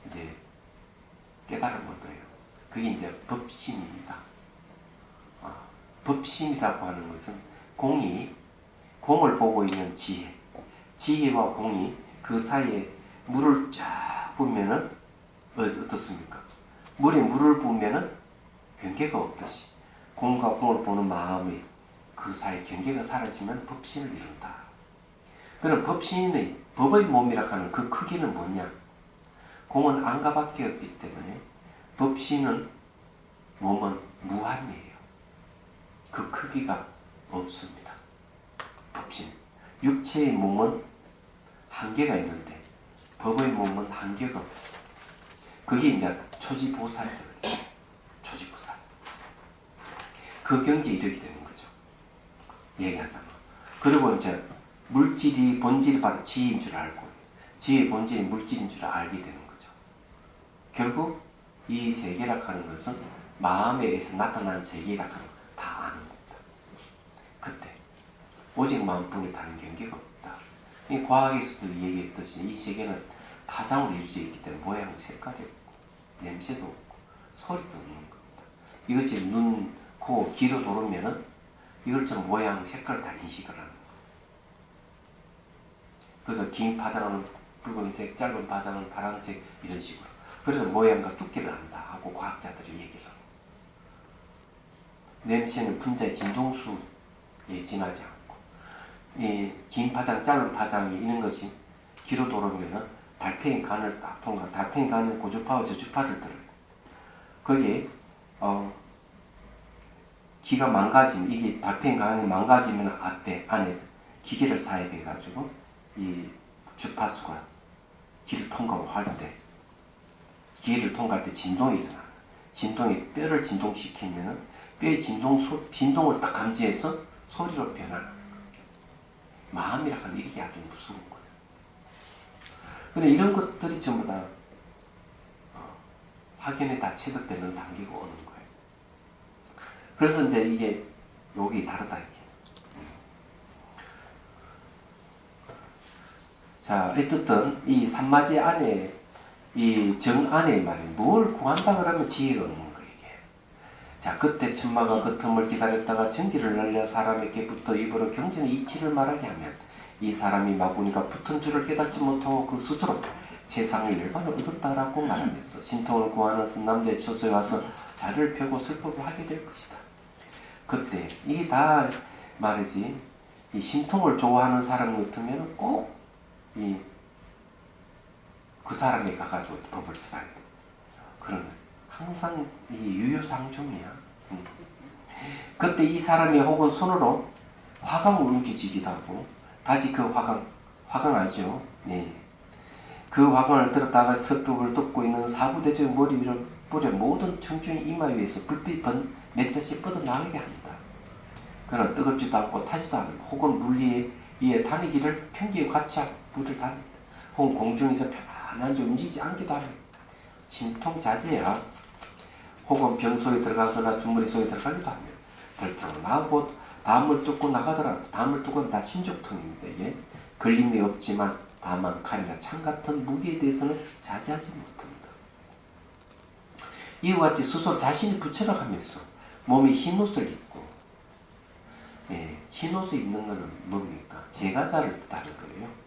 이제 깨달음을 얻어요. 그게 이제 법신입니다. 법신이라고 하는 것은 공을 보고 있는 지혜와 공이 그 사이에 물을 쫙 보면은 어떻습니까? 물에 물을 보면은 경계가 없듯이 공과 공을 보는 마음이 그 사이 경계가 사라지면 법신을 이룬다. 그럼 법신의 법의 몸이라 하는 그 크기는 뭐냐? 공은 안가밖에 없기 때문에 법신은 몸은 무한이에요. 그 크기가 없습니다. 법신. 육체의 몸은 한계가 있는데 법의 몸은 한계가 없어요. 그게 이제 초지보살이거든요. 초지보살. 그 경지에 이르게 되는 거죠. 얘기하자면. 그리고 이제 물질이 본질이 바로 지혜인 줄 알고 지혜의 본질이 물질인 줄 알게 되는 거죠. 결국 이 세계라 하는 것은 마음에 의해서 나타난 세계라 하는 걸 다 아는 겁니다. 그때 오직 마음뿐이 다른 경계가 없다. 이 과학에서도 얘기했듯이 이 세계는 파장으로 이루어져 있기 때문에 모양, 색깔이 없고 냄새도 없고 소리도 없는 겁니다. 이것이 눈, 코, 귀로 돌으면은 이걸 좀 모양, 색깔 다 인식을 하는 거예요. 그래서 긴 파장은 붉은색, 짧은 파장은 파란색 이런 식으로. 그래서 모양과 두께를 안다 하고 과학자들이 얘기를 하고. 냄새는 분자의 진동수에 지나지 않고, 이 긴 파장, 짧은 파장이 있는 것이 기로 돌으면은 달팽이 간을 딱 통과. 달팽이 간은 고주파와 저주파를 들어요. 거기에 기가 망가지면, 이게 달팽이 간이 망가지면 앞에 안에 기계를 사입해 가지고 이 주파수가 기를 통과를 할 때, 기를 통과할 때 진동이 일어나. 진동이 뼈를 진동시키면은 뼈의 진동을 딱 감지해서 소리로 변하는. 마음이라고 하는 일이 아주 무서운 거예요. 근데 이런 것들이 전부 다 확연히 다 체득되는 단계가 오는 거예요. 그래서 이제 이게 여기 다르다 이게. 자, 어쨌든 이 산마지 안에 이 정 안에 말이에요. 뭘 구한다 그러면 지혜가 없는 거예요. 이게. 자, 그때 천마가 그 틈을 기다렸다가 전기를 날려 사람에게부터 입으로 경전의 이치를 말하게 하면 이 사람이 마구니가 붙은 줄을 깨닫지 못하고 그 스스로 세상의 열반을 얻었다라고 말하면서 신통을 구하는 선남자의 처소에 와서 자리를 펴고 슬픔을 하게 될 것이다. 그때 이게 다 말이지, 이 신통을 좋아하는 사람 같으면 꼭 그 사람에 가가지고 법을 쓰라. 그러면 항상 이 유효상종이야. 그때 이 사람이 혹은 손으로 화강을 옮기지기도 하고, 다시 그 화강 알죠? 네. 그 화강을 들었다가 섭법을 덮고 있는 사부대조의 머리 위로 뿌려 모든 청중의 이마 위에서 불빛 몇 자씩 뻗어나가게 합니다. 그러나 뜨겁지도 않고 타지도 않고, 혹은 물 위에 다니기를 평기에 같이 물을 다닙니다. 혹은 공중에서 편안한지 움직이지 않기도 합니다. 신통자제야. 혹은 병소에 들어가거나 주머니 속에 들어가기도 하며, 덜창을 나오고 담을 뚫고 나가더라도, 담을 뚫고는 다 신족통입니다. 이게 걸림이 없지만 다만 칼이나 창 같은 무기에 대해서는 자제하지 못합니다. 이와 같이 스스로 자신이 부처락하면서 몸에 흰옷을 입고, 흰옷을 입는 것은 뭡니까? 제가자를 뜻하는 거예요.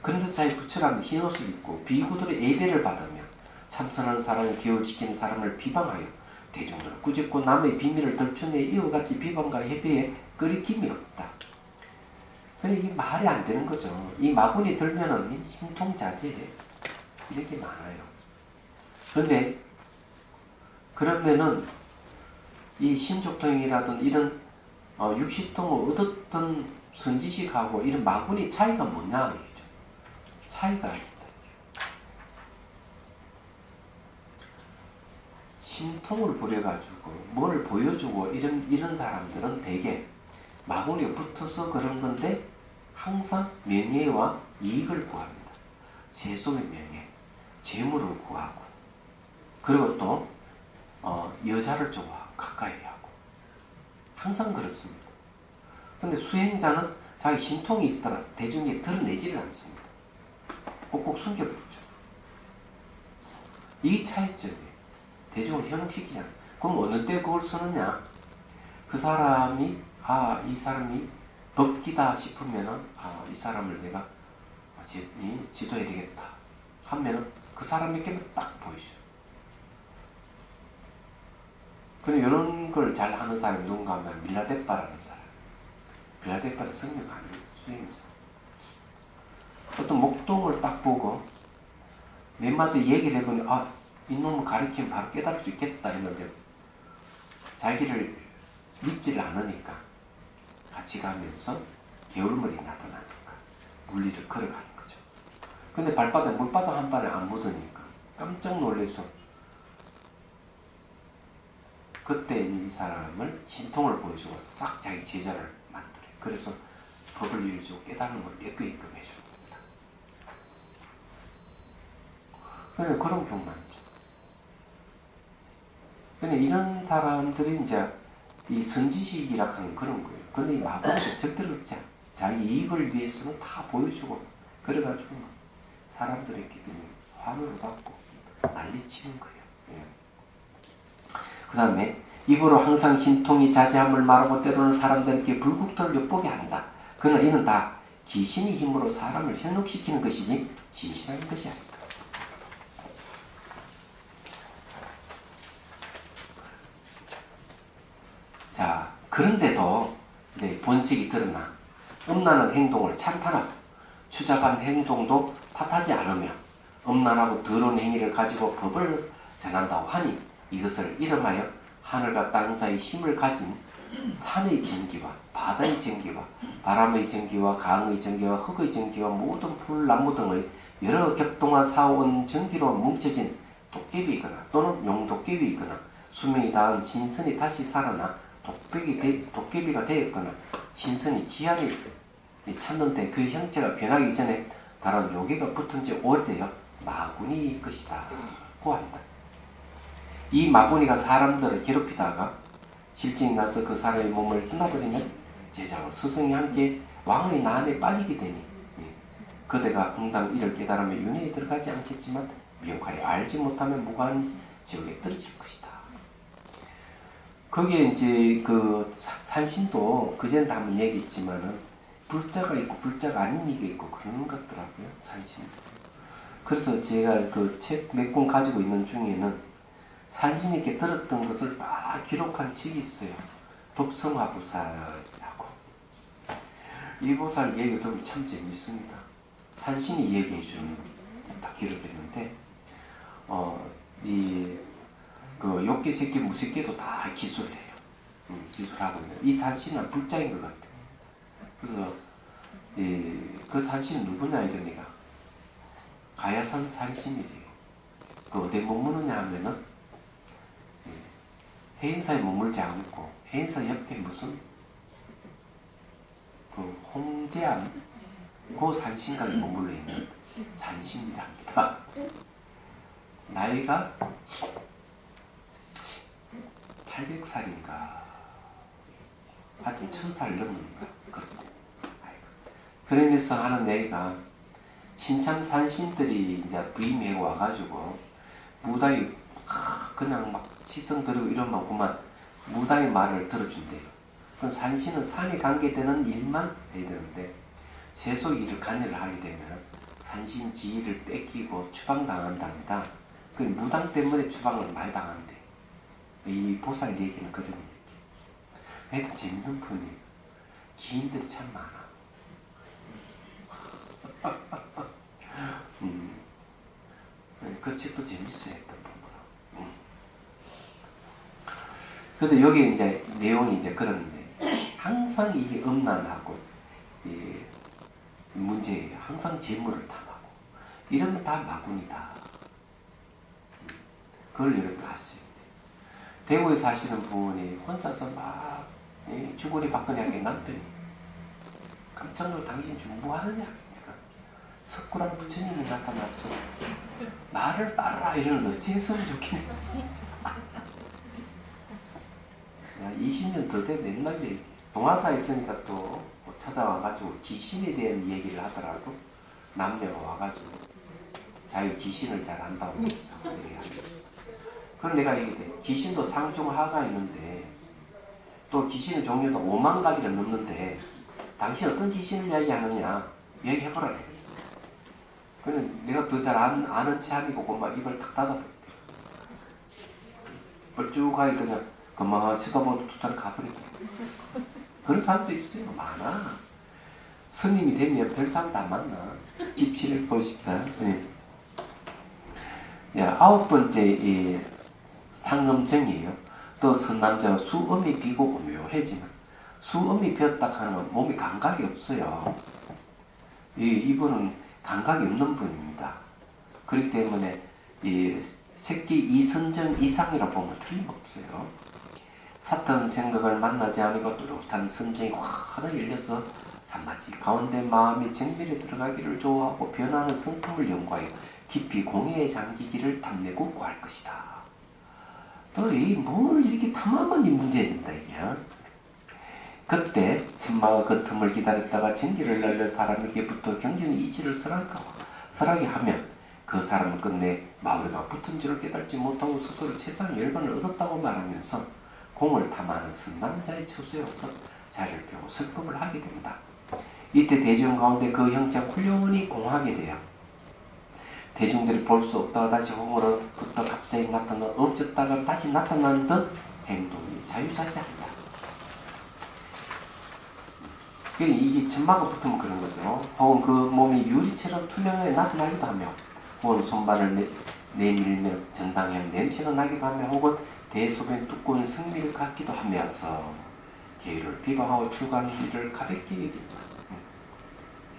그런데 자기 부처라면 흰옷을 입고 비구들의 예배를 받으며 참선하는 사람을 기울지키는 사람을 비방하여 대중들을 꾸짖고 남의 비밀을 들추내 이와 같이 비방과 해배에 끓이김이 없다. 근데 이게 말이 안 되는 거죠. 이 마군이 들면은 신통자제 이렇게 많아요. 그런데 그러면은 이 신족통이라든 이런 육신통을 얻었던 선지식하고 이런 마군의 차이가 뭐냐 이거죠. 차이가 있다. 신통을 부려가지고 뭘 보여주고 이런 사람들은 대개 마군이 붙어서 그런 건데 항상 명예와 이익을 구합니다. 세속의 명예, 재물을 구하고, 그리고 또 여자를 좋아하고 가까이 하고, 항상 그렇습니다. 근데 수행자는 자기 신통이 있더라 대중에 드러내지를 않습니다. 꼭꼭 숨겨버리죠. 이 차이점이에요. 대중을 현혹시키지 않아요. 그럼 어느 때 그걸 쓰느냐? 그 사람이 이 사람이 법기다 싶으면은 이 사람을 내가 지도해야 되겠다 하면은 그 사람에게만 딱 보이죠. 근데 이런 걸 잘 하는 사람이 누군가 하면 밀라데빠라는 사람. 밀라데빠는 성령 아닙니다. 수행자. 어떤 목동을 딱 보고 몇 마디 얘기를 해보니 이놈을 가리키면 바로 깨달을 수 있겠다 했는데 자기를 믿질 않으니까 같이 가면서 게으름이 나타나니까 물리를 걸어가는 거죠. 근데 발바닥에 물바닥 한 발에 안 묻으니까 깜짝 놀라서 그때 이 사람을 신통을 보여주고 싹 자기 제자를 만들어요. 그래서 법을 이루어주고 깨달은 걸 엮게끔 해줍니다. 그래, 그런 경우 많죠. 근데 이런 사람들이 이제 이 선지식이라 하는 그런 거예요. 근데 이 마법은 절대로 그렇지 않아요. 자기 이익을 위해서는 다 보여주고, 그래가지고 사람들에게 그냥 환호를 받고 난리치는 거예요. 그 다음에 입으로 항상 신통이 자제함을 말하고 때로는 사람들에게 불국토를 엿보게 한다. 그러나 이는 다 귀신의 힘으로 사람을 현혹시키는 것이지 진실한 것이 아니다. 자, 그런데도 이제 본색이 드러나 음란한 행동을 찬탄하고 추잡한 행동도 탓하지 않으며 음란하고 더러운 행위를 가지고 법을 전한다고 하니 이것을 이름하여 하늘과 땅 사이 힘을 가진 산의 전기와 바다의 전기와 바람의 전기와 강의 전기와 흙의 전기와 모든 풀, 나무 등의 여러 격동화 사온 전기로 뭉쳐진 도깨비이거나 또는 용도깨비이거나 수명이 닿은 신선이 다시 살아나 도깨비가 되었거나 신선이 기한을 찾는데 그 형체가 변하기 전에 다른 요괴가 붙은 지 오래되어 마구니일 것이다 고 한다. 이 마구니가 사람들을 괴롭히다가 실증이 나서 그 사람의 몸을 떠나버리면 제자와 스승이 함께 왕의 난에 빠지게 되니 그대가 응당 이를 깨달으며 윤회에 들어가지 않겠지만 미혹하여 알지 못하면 무관 지옥에 떨어질 것이다. 거기에 이제 그 산신도 그전에도 한번 얘기했지만은 불자가 있고 불자가 아닌 이게 있고 그런 것 같더라고요. 산신. 그래서 제가 그 책 몇 권 가지고 있는 중에는 산신에게 들었던 것을 다 기록한 책이 있어요. 법성화보살하고. 이 보살 얘기 들으면 참 재밌습니다. 산신이 얘기해주는 다 기록했는데 그 욕계, 새끼, 무새끼도 다 기술을 해요. 기술하고 있는. 이 산신은 불자인 것 같아요. 그래서 그 산신은 누구냐 이러니까 가야산 산신이지. 그 어디에 머무느냐 하면은 해인사에 머물지 않고 해인사 옆에 무슨 그 홍제암 그 산신각에 머물러 있는 산신이랍니다. 나이가 800살인가 하여튼 1000살 넘는가 그렇고. 그러면서 하는 얘기가 신참 산신들이 이제 부임해 와가지고 무다이 그냥 막 치성 들이고 이러면 그만 무다이 말을 들어준대요. 그럼 산신은 산에 관계되는 일만 해야 되는데 세속 일을 관여를 하게 되면 산신 지위를 뺏기고 추방당한답니다. 그 무당 때문에 추방을 많이 당한대. 이 보살 얘기는 그런 얘기. 하여튼 재밌는 분이에요. 기인들이 참 많아. 그 책도 재밌어요. 했던 부분. 그래도 여기 이제 내용이 이제 그런데 항상 이게 음란하고 문제예요. 항상 재물을 탐하고 이러면 다 마군이다. 그걸 여러분 아셔야 돼요. 대구에 사시는 분이 혼자서 막 주거리 박근혜에게 남편이 깜짝 놀라 당신 지금 뭐 하느냐? 석굴암 부처님이 나타났어. 나를 따르라 이러는 어찌 했으면 좋겠냐. 20년 더 된 옛날 얘기. 동화사에 있으니까 또 찾아와가지고 귀신에 대한 얘기를 하더라도 남녀가 와가지고 자기 귀신을 잘 안다고 얘기하는. 그럼 내가 얘기해. 귀신도 상중하가 있는데 또 귀신의 종류도 5만 가지가 넘는데 당신 어떤 귀신을 이야기하느냐 얘기해보라. 그는 내가 더 잘 아는 체함이고 막 입을 탁 닫아버렸대. 뻘쭉하게 그냥 그만 쳐다보고 두달 가버리고. 그런 사람도 있어요. 많아. 스님이 되면 별 사람도 안 만나. 집치를 보십시다. 네. 야, 9번째 이 상금정이에요. 또 선남자가 수음이 비고 오묘해지만 수음이 비었다 하는 건 몸이 감각이 없어요. 이분은 감각이 없는 분입니다. 그렇기 때문에 이 새끼 이선정 이상이라고 보면 틀림없어요. 사탄 생각을 만나지 않고 뚜렷한 선정이 확 열려서 산마치 가운데 마음이 정밀에 들어가기를 좋아하고 변하는 성품을 연구하여 깊이 공예에 잠기기를 탐내고 구할 것이다. 또 이 뭘 이렇게 탐하면 이 문제입니다. 이게. 그때 천마가 그 틈을 기다렸다가 전기를 날려 사람에게 붙어 경전히 이치를 설하게 하면 그 사람은 끝내 마을에가 붙은 줄을 깨닫지 못하고 스스로 최소한 열반을 얻었다고 말하면서 공을 탐하는 선남자의 처소여서 자리를 펴고 설법을 하게 됩니다. 이때 대중 가운데 그 형체가 훌륭히 공하게 돼요. 대중들이 볼 수 없다가 다시 홍으로부터 갑자기 나타나 없었다가 다시 나타나는 듯 행동이 자유자재한다. 이게 점마가 붙으면 그런 거죠. 혹은 그 몸이 유리처럼 투명하게 나타나기도 하며, 혹은 손발을 내밀며 전당향 냄새가 나기도 하며, 혹은 대소변 두꺼운 승리를 갖기도 하면서 계율을 비방하고 출가하는 일을 가볍게 여긴다.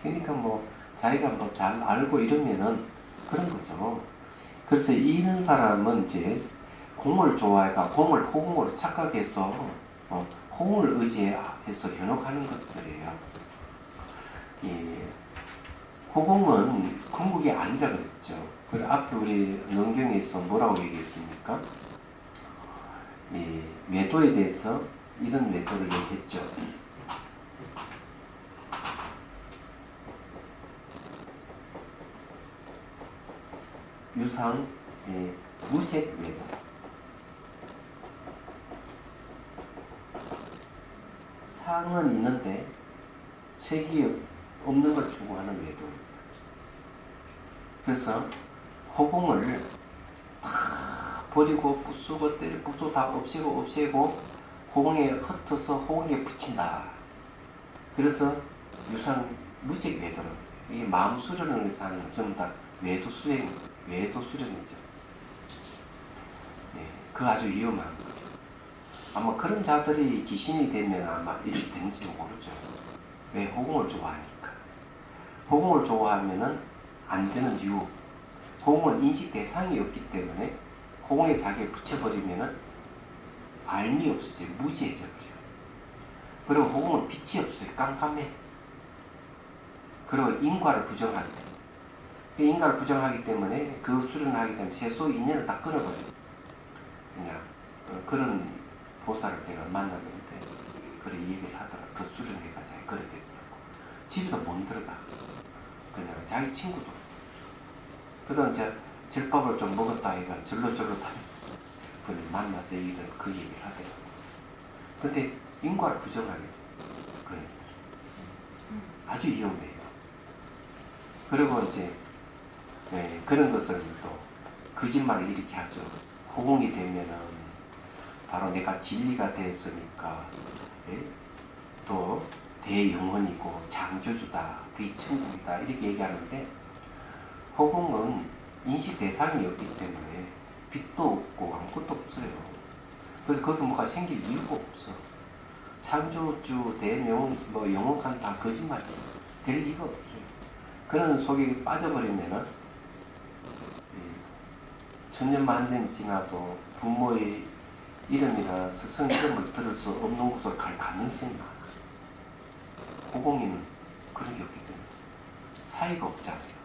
그러니까 뭐 자기가 뭐 잘 알고 이러면은 그런 거죠. 그래서 이런 사람은 이제 공을 좋아해가 공을 호공으로 착각해서 호공을 의지해서 현혹하는 것들이에요. 예. 호공은 궁극이 아니라 그랬죠. 그리고 앞에 우리 능경에서 뭐라고 얘기했습니까? 예, 외도에 대해서 이런 외도를 얘기했죠. 유상, 무색 외도. 상은 있는데 색이 없는 걸 추구하는 외도입니다. 그래서 호공을 다 버리고 부수고 때려 부수고 다 없애고 호공에 흩어서 호공에 붙인다. 그래서 유상 무색 외도는 이 마음 수련을 위해서 하는 건 전부 다 외도 수련이죠. 네, 그 아주 위험한 거. 아마 그런 자들이 귀신이 되면 아마 이렇게 되는지도 모르죠. 왜? 호공을 좋아하니까. 호공을 좋아하면은 안 되는 이유. 호공은 인식 대상이 없기 때문에 호공에 자기를 붙여버리면은 알미 없어져요. 무지해져 버려요. 그리고 호공은 빛이 없어요. 깜깜해. 그리고 인과를 부정하게 돼요. 인과를 부정하기 때문에 그 수련을 하기 때문에 세소 인연을 다 끊어버려요. 그냥 그런 보살을 제가 만났는데 그래 얘기를 하더라. 그 수련회가 자기 그렇게 됐다고. 집에도 못 들어가. 그냥 자기 친구도. 그다음 이제 절밥을 좀 먹었다 해가 절로 다니. 그걸 만나서 그 얘기를 하더라고. 근데 인과를 부정하게 돼. 그런 애들. 아주 위험해요. 그리고 이제 그런 것을 또 거짓말을 이렇게 하죠. 호공이 되면은 바로 내가 진리가 됐으니까 또 대영혼이고 창조주다, 그게 천국이다 이렇게 얘기하는데 호공은 인식 대상이 없기 때문에 빛도 없고 아무것도 없어요. 그래서 거기 뭐가 생길 이유가 없어. 창조주, 대명혼, 뭐 영혼관 다 거짓말이에요. 될 리가 없어요. 그런 속에 빠져버리면은 천년만년 지나도 부모의 이름이나 스승 이름을 들을 수 없는 곳으로 갈 가능성이 많아. 호공이는 그런 게 없기 때문에 사이가 없잖아요.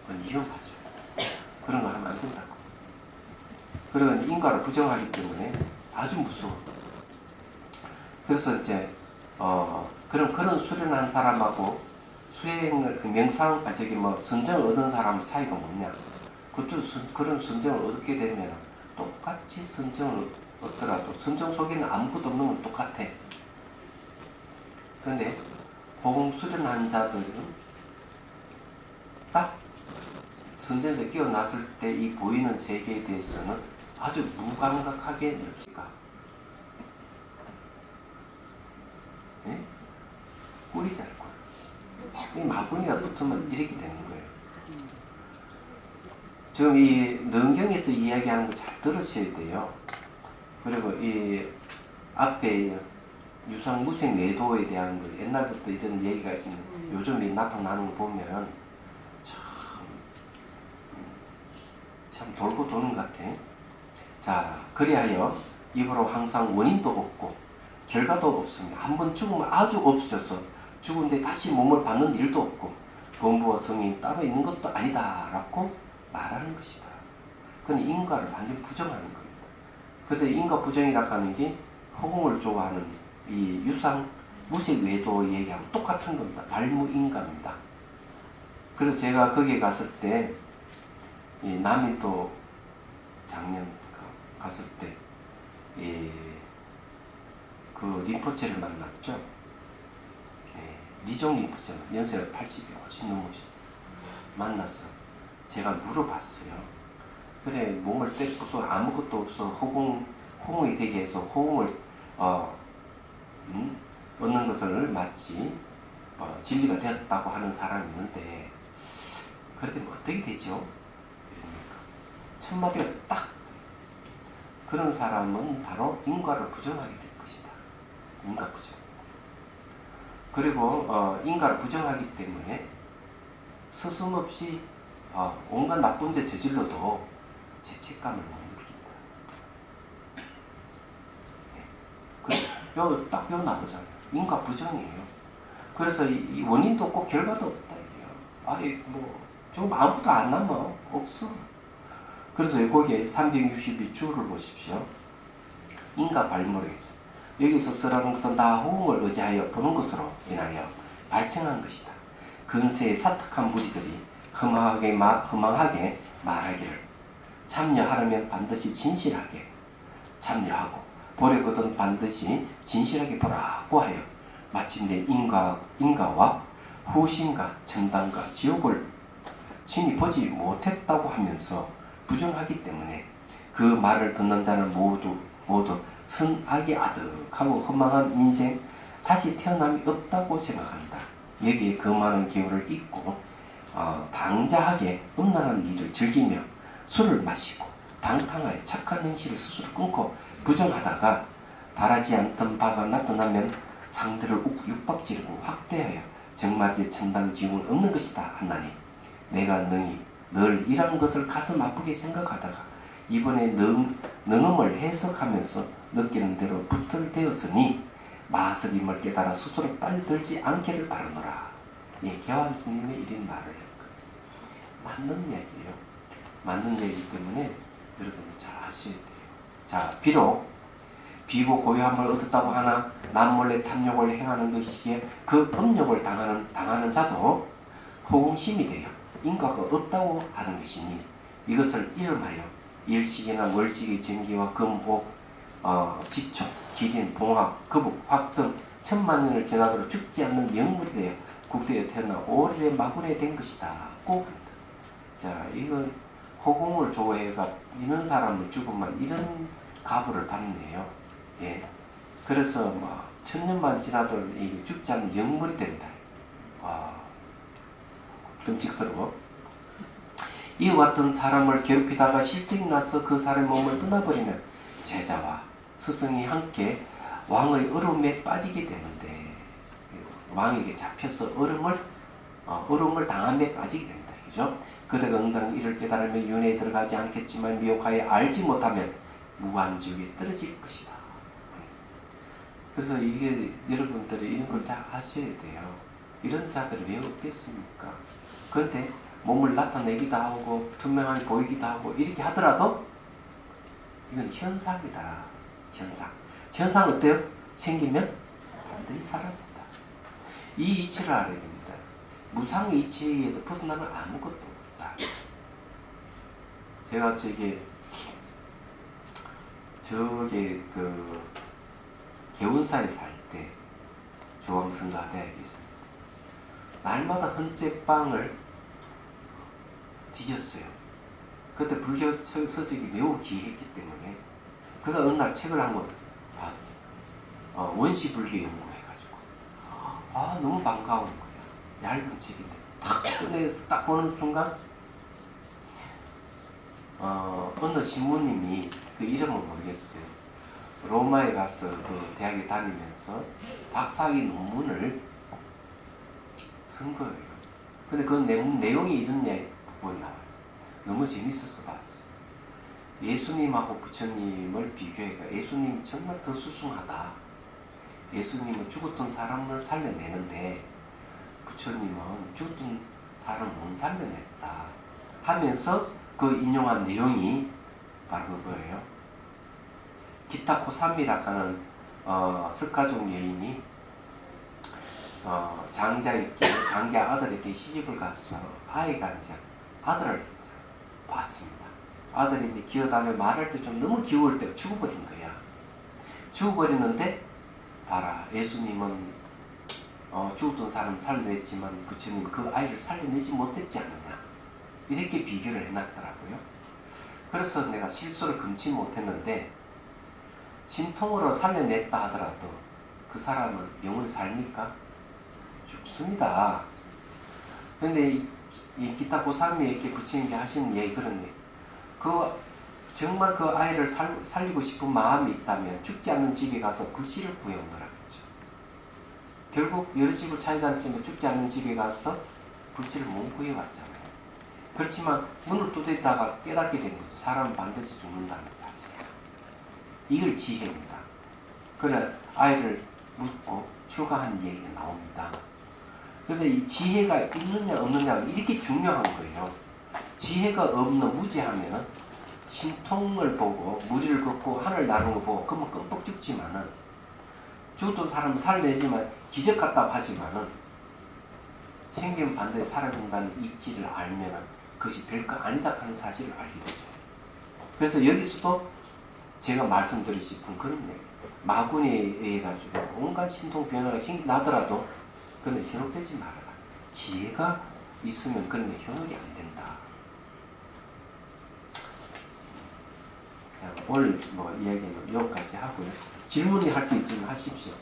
그건 위험하죠. 그런 거 하면 안 된다고. 그리고 인과를 부정하기 때문에 아주 무서워. 그래서 이제 그런 수련한 사람하고 수행을 명상, 저기 뭐 선정을 얻은 사람의 차이가 뭐냐? 그런 선정을 얻게 되면 똑같이 선정을 얻더라도 선정 속에는 아무것도 없는 건 똑같아. 그런데 호공 수련한 자들은 딱 선정에서 깨어났을 때 이 보이는 세계에 대해서는 아주 무감각하게 느끼가. 네? 꿀이 잘 꿀. 이 마구니가 붙으면 이렇게 되는 거예요. 지금 이 능경에서 이야기하는 거 잘 들으셔야 돼요. 그리고 이 앞에 유상무생 외도에 대한 거 옛날부터 이런 얘기가 있는 요즘에 나타나는 거 보면 참 돌고 도는 것 같아. 자, 그리하여 입으로 항상 원인도 없고 결과도 없습니다. 한번 죽으면 아주 없어져서 죽은데 다시 몸을 받는 일도 없고 범부와 성이 따로 있는 것도 아니다라고 말하는 것이다. 그건 인과를 완전히 부정하는 겁니다. 그래서 인과 부정이라고 하는 게 허공을 좋아하는 이 유상 무색 외도 얘기하고 똑같은 겁니다. 발무인가입니다. 그래서 제가 거기에 갔을 때 이 남인도 작년 갔을 때 그 림포체를 만났죠. 예, 리종 림포체 연세가 80이 훨씬 넘으시 만났어. 제가 물어봤어요. 그래 몸을 떼 부숴 아무것도 없어 호응이 되게 해서 호응을 얻는 것을 마치 진리가 되었다고 하는 사람이 있는데 그렇게 어떻게 되죠? 이러니까 첫 마디가 딱 그런 사람은 바로 인과를 부정하게 될 것이다. 인과 부정. 그리고 인과를 부정하기 때문에 서슴없이 온갖 나쁜 죄 저질러도 죄책감을 못 느낀다. 네. 딱 요 나오잖아요. 인과 부정이에요. 그래서 이 원인도 없고 결과도 없다 이게요. 아니 좀 아무것도 안 남아 없어. 그래서 거기에 362주를 보십시오. 인과 발물에 있어. 여기서 쓰라는 것은 나 호응을 의지하여 보는 것으로 인하여 발생한 것이다. 근세의 사특한 무리들이 허망하게 말하기를 참여하려면 반드시 진실하게 참여하고 보려거든 반드시 진실하게 보라고 하여 마침내 인가와 후신과 전당과 지옥을 친히 보지 못했다고 하면서 부정하기 때문에 그 말을 듣는 자는 모두 선악이 아득하고 허망한 인생 다시 태어남이 없다고 생각한다. 여기에 그 많은 기호를 잊고 방자하게 음란한 일을 즐기며 술을 마시고 방탕하여 착한 행실을 스스로 끊고 부정하다가 바라지 않던 바가 나타나면 상대를 육박지르고 확대하여 정말지 천당 지옥은 없는 것이다 하나니 내가 늘 이런 것을 가슴 아프게 생각하다가 이번에 능음을 해석하면서 느끼는 대로 붙들되었으니 마스림을 깨달아 스스로 빨리 들지 않기를 바라노라. 예, 개환 스님의 이런 말을 했거든요. 맞는 얘기예요. 맞는 얘기 때문에 여러분들 잘 아셔야 돼요. 자, 비록 비고 고요함을 얻었다고 하나 남몰래 탐욕을 행하는 것이기에 그 음욕을 당하는 자도 호응심이 되어 인과가 없다고 하는 것이니 이것을 이름하여 일식이나 월식의 정기와 금옥, 지초, 기린, 봉합, 거북, 확 등 천만 년을 지나도록 죽지 않는 영물이 되어 국대에 태어나 오래 마군에 된 것이다. 꼭 자, 이건 호공을 좋아해가 이런 사람은 죽으면 이런 가부를 받네요. 예. 그래서 천년만 지나도 이게 죽지 않는 영물이 된다. 끔찍스러워. 이와 같은 사람을 괴롭히다가 실증이 나서 그 사람의 몸을 떠나버리면 제자와 스승이 함께 왕의 얼음에 빠지게 되는데 왕에게 잡혀서 얼음을 당함에 빠지게 된다. 그죠? 그대가 응당히 이를 깨달으며 윤회에 들어가지 않겠지만 미혹하여 알지 못하면 무한지옥에 떨어질 것이다. 그래서 이게 여러분들이 이런 걸 잘 아셔야 돼요. 이런 자들이 왜 없겠습니까? 그런데 몸을 나타내기도 하고 투명하게 보이기도 하고 이렇게 하더라도 이건 현상이다. 현상 어때요? 생기면 반드시 사라진다. 이 이치를 알아야 됩니다. 무상의 이치에 의해서 벗어나면 아무것도 없다. 제가 그 개운사에 살 때 조항승가대학에 있습니다. 날마다 헌책방을 뒤졌어요. 그때 불교 서적이 매우 귀했기 때문에 그래서 어느 날 책을 한권 원시불교 연구를 해가지고 너무 반가운 거야. 얇은 책인데 탁 꺼내서 딱 보는 순간 어느 신부님이 그 이름을 모르겠어요. 로마에 가서 그 대학에 다니면서 박사학위 논문을 쓴 거예요. 근데 그 내용이 이런 부분이 나와요. 너무 재밌어서 봤어요. 예수님하고 부처님을 비교해가 예수님이 정말 더 수승하다. 예수님은 죽었던 사람을 살려내는데 부처님은 죽었던 사람을 못 살려냈다 하면서 그 인용한 내용이 바로 그거예요. 기타 코삼미라 하는 석가종 여인이 장자 아들에게 시집을 가서 아이가 이제 아들을 이제 봤습니다. 아들이 이제 기어다니며 말할 때 좀 너무 귀여울 때 죽어버린 거야. 죽어버리는데 봐라, 예수님은 죽었던 사람을 살려냈지만 부처님은 그 아이를 살려내지 못했지 않느냐, 이렇게 비교를 해놨더라고요. 그래서 내가 실수를 금치 못했는데, 신통으로 살려냈다 하더라도 그 사람은 영원히 삽니까? 죽습니다. 그런데 이 기타 고삼이 이렇게 부처님께 하시는 얘기, 그런 얘기, 정말 그 아이를 살리고 싶은 마음이 있다면 죽지 않는 집에 가서 불씨를 구해오느라겠죠. 결국 여러 집을 찾아다녔지만 죽지 않는 집에 가서 불씨를 못 구해왔잖아요. 그렇지만 문을 두드리다가 깨닫게 된 거죠. 사람은 반드시 죽는다는 사실. 이걸 지혜입니다. 그래 아이를 묻고 출가한 얘기가 나옵니다. 그래서 이 지혜가 있느냐 없느냐가 이렇게 중요한 거예요. 지혜가 없는 무지하면은 신통을 보고 무리를 걷고 하늘 나는 거 보고 그러면 끔뻑 죽지만은, 죽었던 사람을 살려내지만 기적 같다고 하지만은 생기면 반드시 사라진다는 이치를 알면은 그것이 별거 아니다 하는 사실을 알게 되죠. 그래서 여기서도 제가 말씀드리고 싶은 그런 얘기, 마군에 의해 가지고 온갖 신통 변화가 나더라도 그는 현혹되지 말아라. 지혜가 있으면 그는 현혹이 안 된다. 오늘 이야기는 여기까지 하고요. 질문이 할 게 있으면 하십시오.